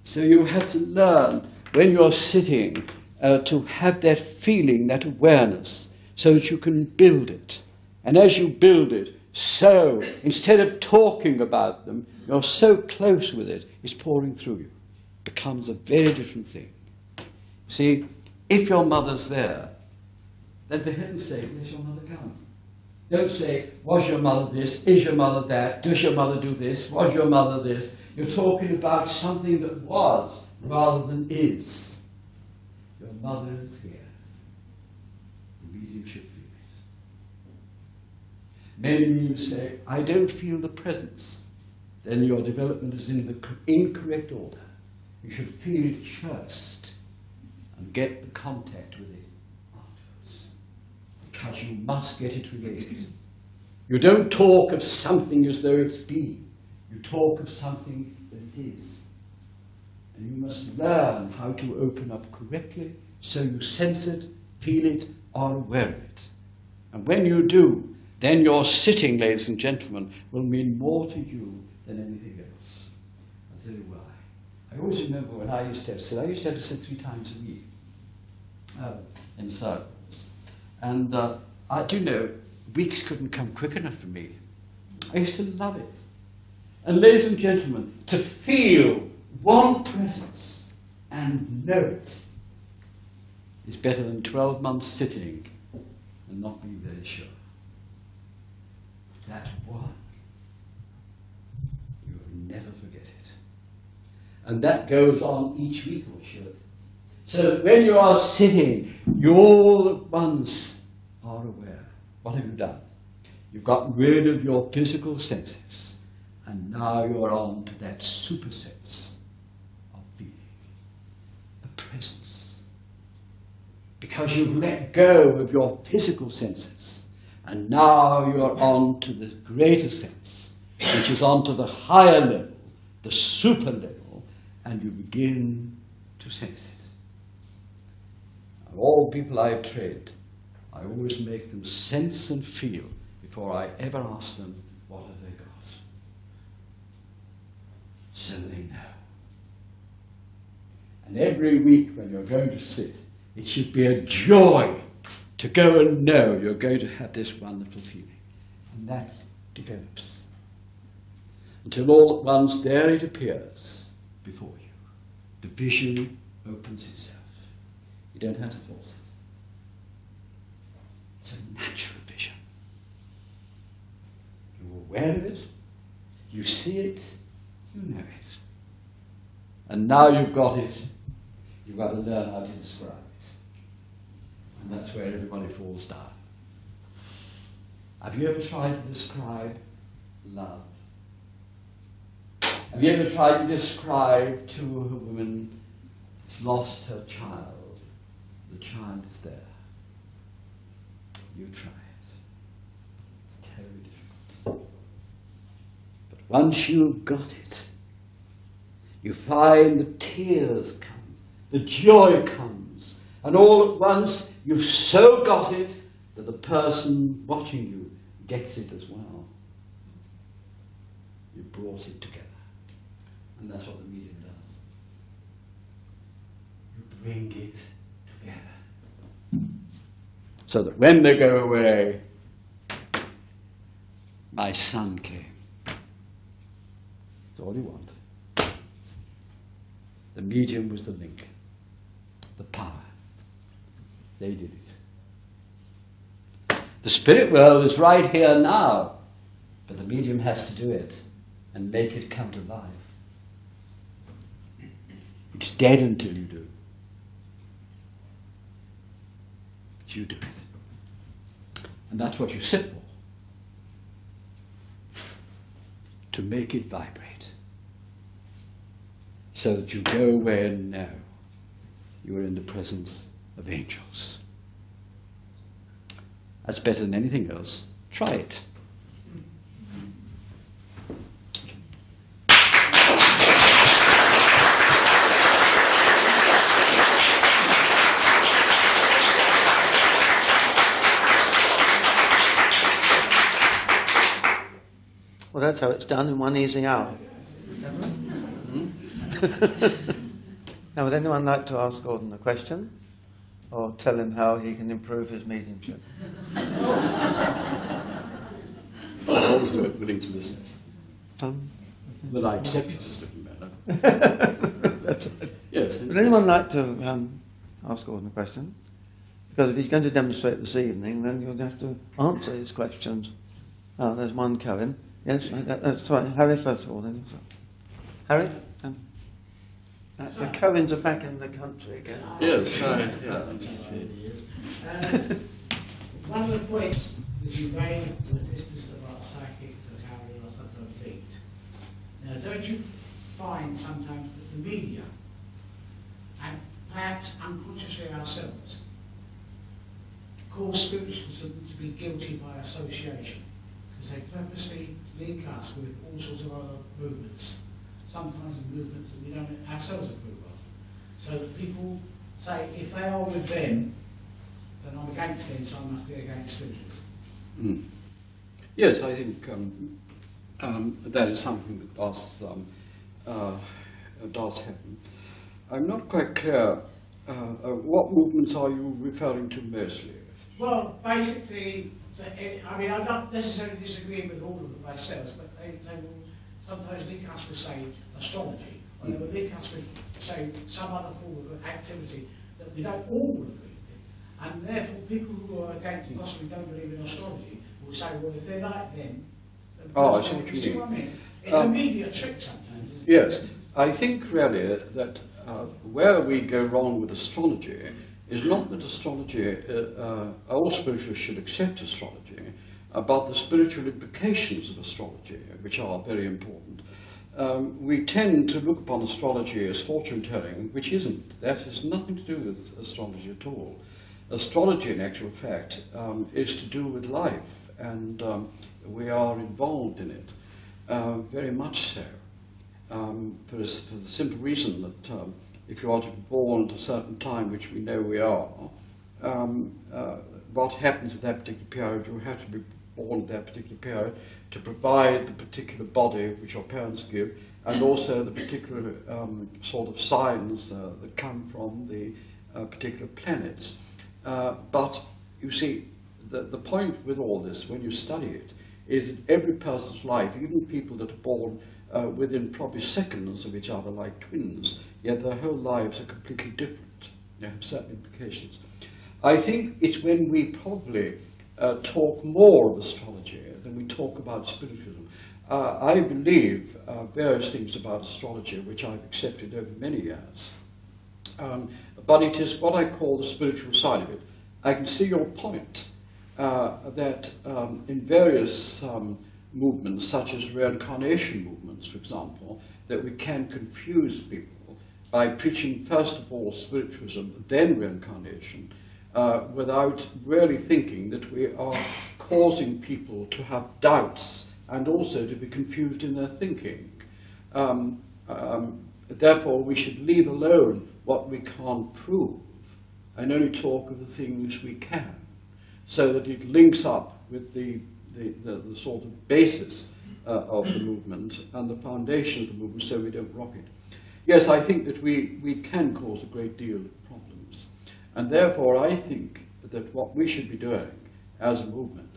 So you have to learn, when you're sitting, to have that feeling, that awareness, so that you can build it. And as you build it, so instead of talking about them, you're so close with it, it's pouring through you. It becomes a very different thing. See, if your mother's there, then for heaven's sake, let your mother come. Don't say, was your mother this? Is your mother that? Does your mother do this? Was your mother this? You're talking about something that was rather than is. Your mother is here. The medium should feel it. Many of you say, I don't feel the presence. Then your development is in the incorrect order. You should feel it first and get the contact with it afterwards. Because you must get it related. You don't talk of something as though it's been. You talk of something that it is. And you must learn how to open up correctly so you sense it, feel it, are aware of it. And when you do, then your sitting, ladies and gentlemen, will mean more to you than anything else. I'll tell you why. I always remember when I used to have to sit. I used to have to sit 3 times a week in circles. And I do know, weeks couldn't come quick enough for me. I used to love it. And ladies and gentlemen, to feel one presence and know it is better than 12 months sitting and not being very sure. That one, you will never forget it. And that goes on each week or should. So that when you are sitting, you all at once are aware. What have you done? You've got rid of your physical senses, and now you're on to that super sense of feeling, the presence. Because you've let go of your physical senses, and now you're on to the greater sense, which is on to the higher level, the super level, and you begin to sense it. And all people I've trained, I always make them sense and feel before I ever ask them, what have they got? So they know. And every week when you're going to sit, it should be a joy to go and know you're going to have this wonderful feeling. And that develops. Until all at once there it appears before you. The vision opens itself. You don't have to force it. It's a natural vision. You're aware of it, you see it, you know it. And now you've got it, you've got to learn how to describe it. And that's where everybody falls down. Have you ever tried to describe love? Have you ever tried to describe to a woman that's lost her child? The child is there. You try it. It's terribly difficult. But once you've got it, you find the tears come, the joy comes, and all at once you've so got it that the person watching you gets it as well. You brought it together. And that's what the medium does. You bring it together. So that when they go away, my son came. That's all you want. The medium was the link, the power. They did it. The spirit world is right here now, but the medium has to do it and make it come to life. It's dead until you do. But you do it. And that's what you sit for. To make it vibrate. So that you go away and know you are in the presence of angels. That's better than anything else. Try it. Well, that's how it's done in one easy hour. Now, would anyone like to ask Gordon a question? or tell him how he can improve his mediumship. I'm always willing to listen. But I accept it as a living matter. That's right. Yes. Would anyone like to ask Gordon a question? Because if he's going to demonstrate this evening, then you'll have to answer his questions. Oh, there's one, Cohen. Yes, that's right. Harry first of all, then. Harry? The Cohens are back in the country again. Yes. One of the points that you made was this about psychics and how they are sometimes linked. Now, don't you find sometimes that the media, and perhaps unconsciously ourselves, cause spiritualism to be guilty by association? Because they purposely link us with all sorts of other movements, sometimes movements that we don't ourselves approve of. So that people say, if they are with them, then I'm against them, so I must be against spiritualism. Mm. Yes, I think that is something that does happen. I'm not quite clear, what movements are you referring to mostly? Well, basically, I mean, I don't necessarily disagree with all of them myself, but they will sometimes link us with, say, astrology, or they will link us with, say, some other form of activity that we don't all agree with. And therefore, people who are against, possibly don't believe in astrology, will say, well, if they're like them, then I see what you see mean. what I mean? It's a media trick sometimes. Isn't it? Yes, I think really that where we go wrong with astrology is not that astrology, all spiritualists should accept astrology, but the spiritual implications of astrology, which are very important. We tend to look upon astrology as fortune-telling, which isn't. That has nothing to do with astrology at all. Astrology, in actual fact, is to do with life, and we are involved in it, very much so, for the simple reason that if you are to be born at a certain time, which we know we are, what happens at that particular period, you have to be born at that particular period to provide the particular body which your parents give, and also the particular sort of signs that come from the particular planets. But you see, the point with all this, when you study it, is that every person's life, even people that are born within probably seconds of each other like twins, yet their whole lives are completely different. They have certain implications. I think it's when we probably talk more of astrology than we talk about spiritualism. I believe various things about astrology which I've accepted over many years. But it is what I call the spiritual side of it. I can see your point that in various movements, such as reincarnation movements, for example, that we can confuse people by preaching first of all spiritualism, then reincarnation, without really thinking that we are causing people to have doubts and also to be confused in their thinking. Therefore, we should leave alone what we can't prove and only talk of the things we can, so that it links up with the sort of basis of the movement and the foundation of the movement, so we don't rock it. Yes, I think that we can cause a great deal of problems, and therefore I think that what we should be doing as a movement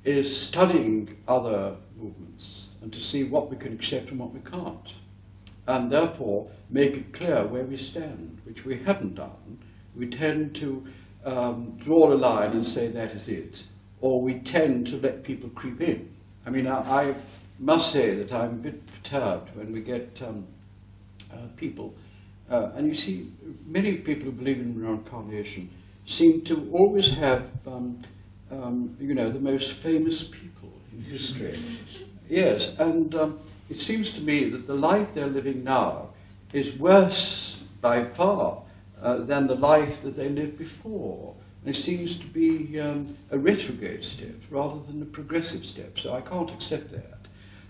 is studying other movements and to see what we can accept and what we can't, and therefore make it clear where we stand, which we haven't done. We tend to draw a line and say that is it, or we tend to let people creep in. I mean, I must say that I'm a bit perturbed when we get people, and you see, many people who believe in reincarnation seem to always have, you know, the most famous people in history. Yes, and it seems to me that the life they're living now is worse by far than the life that they lived before. And it seems to be a retrograde step rather than a progressive step, so I can't accept that.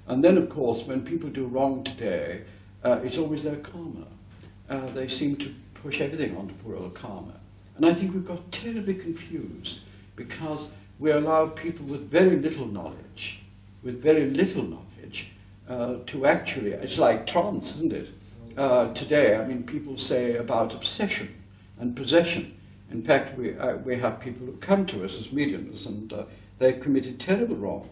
And then, of course, when people do wrong today, it's always their karma. They seem to push everything onto poor old karma. And I think we've got terribly confused because we allow people with very little knowledge, to actually, it's like trance, isn't it? Today, I mean, people say about obsession and possession. In fact, we have people who come to us as mediums, and they've committed terrible wrong.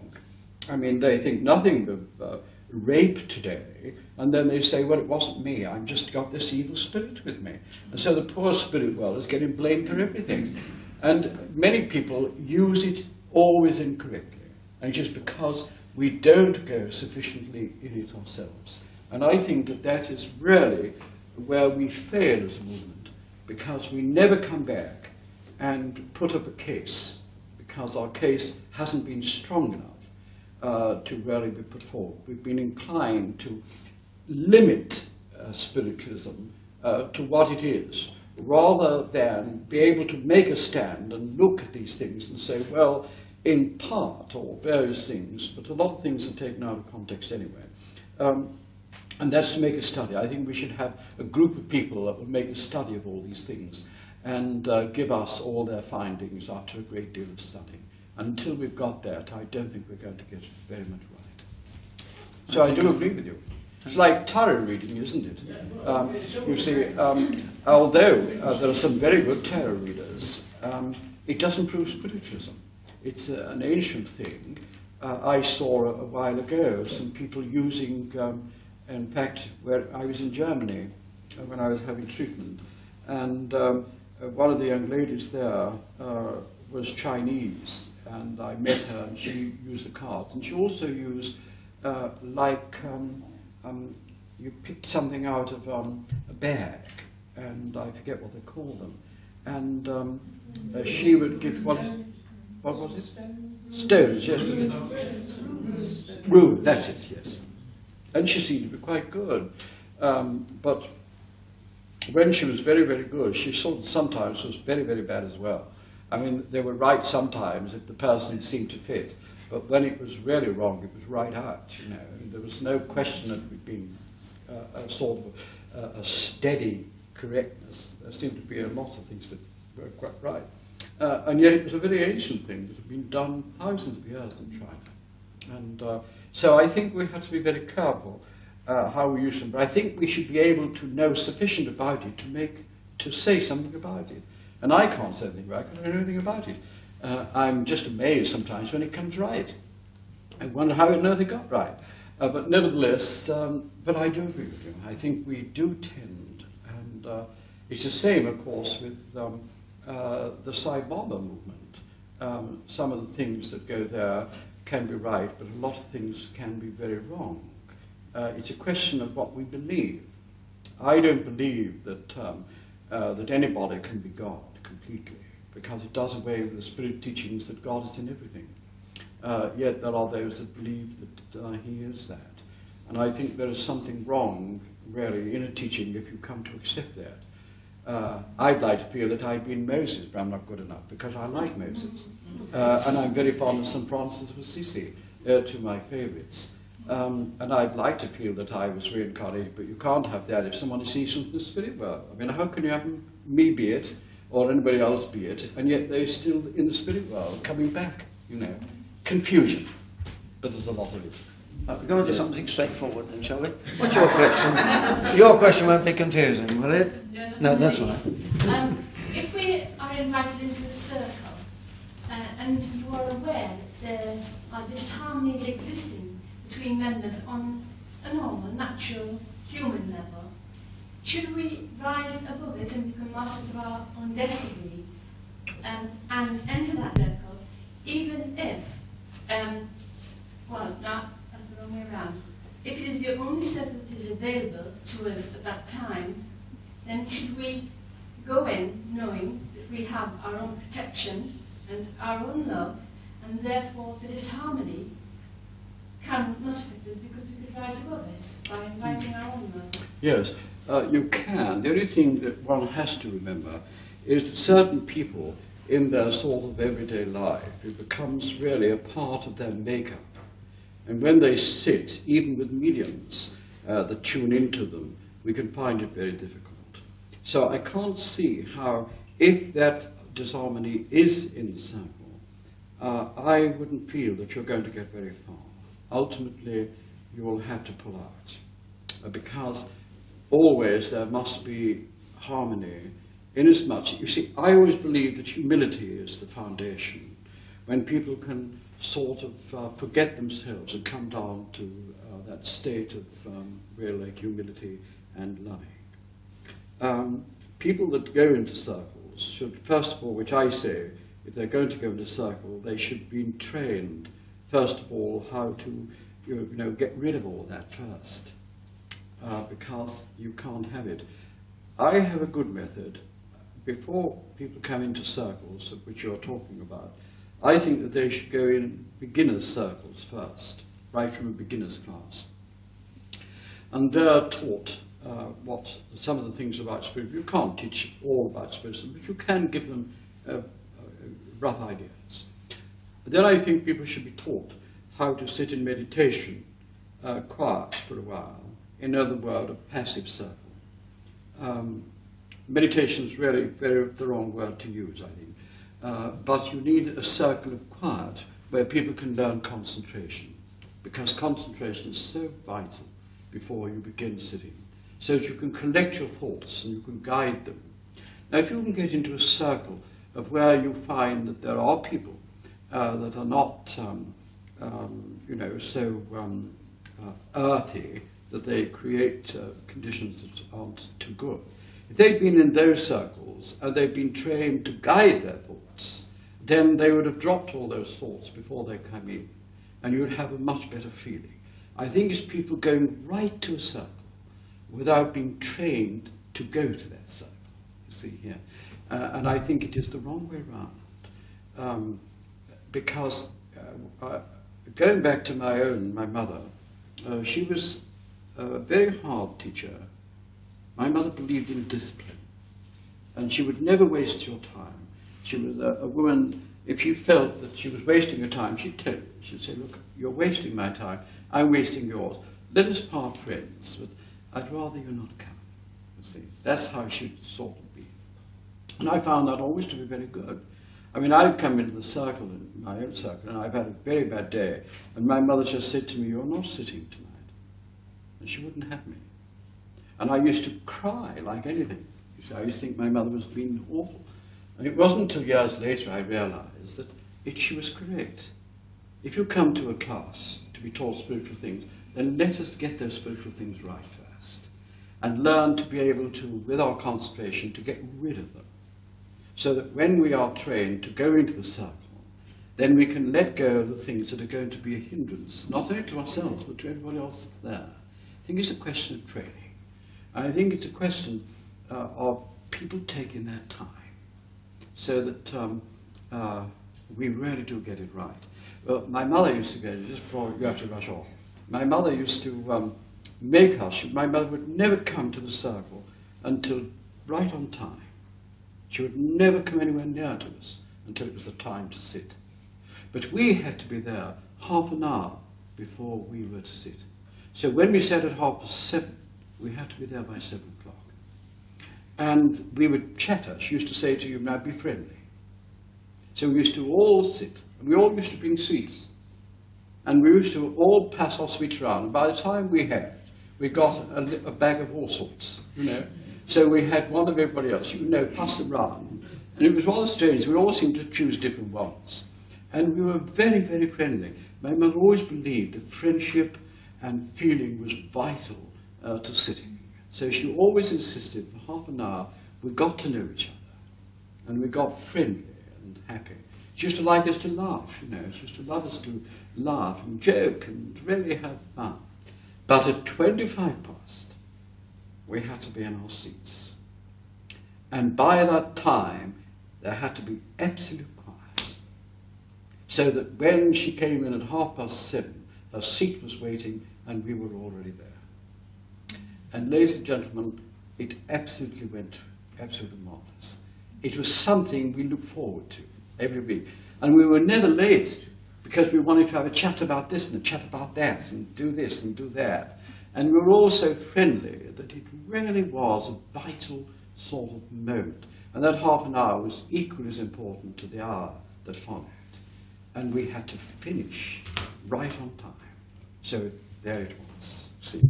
I mean, they think nothing of rape today, and then they say, well, it wasn't me, I've just got this evil spirit with me. And so the poor spirit world is getting blamed for everything. And many people use it always incorrectly, and it's just because we don't go sufficiently in it ourselves. And I think that that is really where we fail as a movement, because we never come back and put up a case, because our case hasn't been strong enough to really be put forward. We've been inclined to limit spiritualism to what it is, rather than be able to make a stand and look at these things and say, well, in part, or various things, but a lot of things are taken out of context anyway. And that's to make a study. I think we should have a group of people that will make a study of all these things and give us all their findings after a great deal of study. And until we've got that, I don't think we're going to get very much right. So I do agree with you. It's like tarot reading, isn't it? You see, although there are some very good tarot readers, it doesn't prove spiritualism. It's an ancient thing. I saw a while ago some people using, in fact, where I was in Germany when I was having treatment, and one of the young ladies there was Chinese, and I met her, and she used the cards, and she also used you picked something out of a bag, and I forget what they call them, and she would give what was it? Stones, yes. Rune, that's it, yes. And she seemed to be quite good, but when she was very, very good, she sort of sometimes was very, very bad as well. I mean, they were right sometimes if the person seemed to fit, but when it was really wrong, it was right out, you know. There was no question of it being a sort of a steady correctness. There seemed to be a lot of things that were quite right. And yet it was a very ancient thing that had been done thousands of years in China. And so I think we have to be very careful how we use them. But I think we should be able to know sufficient about it to say something about it. And I can't say anything about it because I don't know anything about it. I'm just amazed sometimes when it comes right. I wonder how they got right. But nevertheless, but I do agree with you. I think we do tend, and it's the same, of course, with the Sai Baba movement. Some of the things that go there can be right, but a lot of things can be very wrong. It's a question of what we believe. I don't believe that that anybody can be God completely, because it does away with the spirit teachings that God is in everything. Yet there are those that believe that he is that. And I think there is something wrong, really, in a teaching if you come to accept that. I'd like to feel that I'd been Moses, but I'm not good enough, because I like Moses. And I'm very fond of St. Francis of Assisi, two of my favourites. And I'd like to feel that I was reincarnated, but you can't have that if someone sees from the spirit world. I mean, how can you have me be it, or anybody else be it, and yet they're still in the spirit world, coming back, you know? Confusion, but there's a lot of it. We're going to do something straightforward then, shall we? What's your question? Your question won't be confusing, will it? Yeah, No, that's all right. If we are invited into a circle, and you are aware that there are disharmonies existing between members on a normal, natural, human level, should we rise above it and become masters of our own destiny and enter that circle, even if, well, no, that's the wrong way around. If it is the only circle that is available to us at that time, then should we go in knowing that we have our own protection and our own love, and therefore the disharmony can not affect us because we could rise above it by inviting our own love? Yes, you can. The only thing that one has to remember is that certain people in their sort of everyday life, it becomes really a part of their makeup. And when they sit, even with mediums that tune into them, we can find it very difficult. So I can't see how, if that disharmony is in the circle, I wouldn't feel that you're going to get very far. Ultimately, you will have to pull out, because always there must be harmony Inasmuch, you see, I always believe that humility is the foundation. When people can sort of forget themselves and come down to that state of real humility and loving. People that go into circles should, first of all, which I say, if they're going to go into a circle, they should be trained, first of all, how to get rid of all that first, because you can't have it. I have a good method. Before people come into circles, of which you're talking about, I think that they should go in beginners' circles first, right from a beginner's class. And they're taught what some of the things about spiritualism. You can't teach all about spiritualism, but you can give them rough ideas. Then I think people should be taught how to sit in meditation, quiet for a while, in other words, a passive circle. Meditation is really the wrong word to use, I think. But you need a circle of quiet where people can learn concentration, because concentration is so vital before you begin sitting, so that you can collect your thoughts and you can guide them. Now, if you can get into a circle of where you find that there are people that are not, so earthy that they create conditions that aren't too good. If they've been in those circles and they've been trained to guide their thoughts, then they would have dropped all those thoughts before they come in, and you would have a much better feeling. I think it's people going right to a circle without being trained to go to that circle, you see here. And I think it is the wrong way around, because going back to my mother, she was a very hard teacher. My mother believed in discipline, and she would never waste your time. She was a woman, if she felt that she was wasting her time, she'd tell you. She'd say, look, you're wasting my time, I'm wasting yours. Let us part friends, but I'd rather you not come, you see. That's how she'd sort of be. And I found that always to be very good. I mean, I'd come into the circle, my own circle, and I've had a very bad day, and my mother just said to me, you're not sitting tonight. And she wouldn't have me. And I used to cry like anything. I used to think my mother was being awful. And it wasn't until years later I realized that she was correct. If you come to a class to be taught spiritual things, then let us get those spiritual things right first. And learn to be able to, with our concentration, to get rid of them. So that when we are trained to go into the circle, then we can let go of the things that are going to be a hindrance, not only to ourselves, but to everybody else that's there. I think it's a question of training. I think it's a question of people taking their time, so that we really do get it right. Well, my mother used to get it, just before you have to rush off, my mother used to make us, my mother would never come to the circle until right on time. She would never come anywhere near to us until it was the time to sit. But we had to be there half an hour before we were to sit. So when we sat at 7:30, we had to be there by 7 o'clock. And we would chatter. She used to say to you, now be friendly. So we used to all sit. And we all used to bring sweets. And we used to all pass our sweets around. And by the time we got a bag of all sorts, you know. So we had one of everybody else, pass them round. And it was rather strange. We all seemed to choose different ones. And we were very, very friendly. My mother always believed that friendship and feeling was vital to sitting. So she always insisted for half an hour we got to know each other. And we got friendly and happy. She used to like us to laugh, She used to love us to laugh and joke and really have fun. But at 25 past, we had to be in our seats. And by that time, there had to be absolute quiet. So that when she came in at 7:30, her seat was waiting and we were already there. And ladies and gentlemen, it absolutely went absolutely marvelous. It was something we looked forward to every week. And we were never late because we wanted to have a chat about this and a chat about that and do this and do that. And we were all so friendly that it really was a vital sort of moment. And that half an hour was equally as important to the hour that followed. And we had to finish right on time. So there it was. See,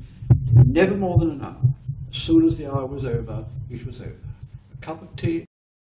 never more than an hour. As soon as the hour was over, it was over. cup of tea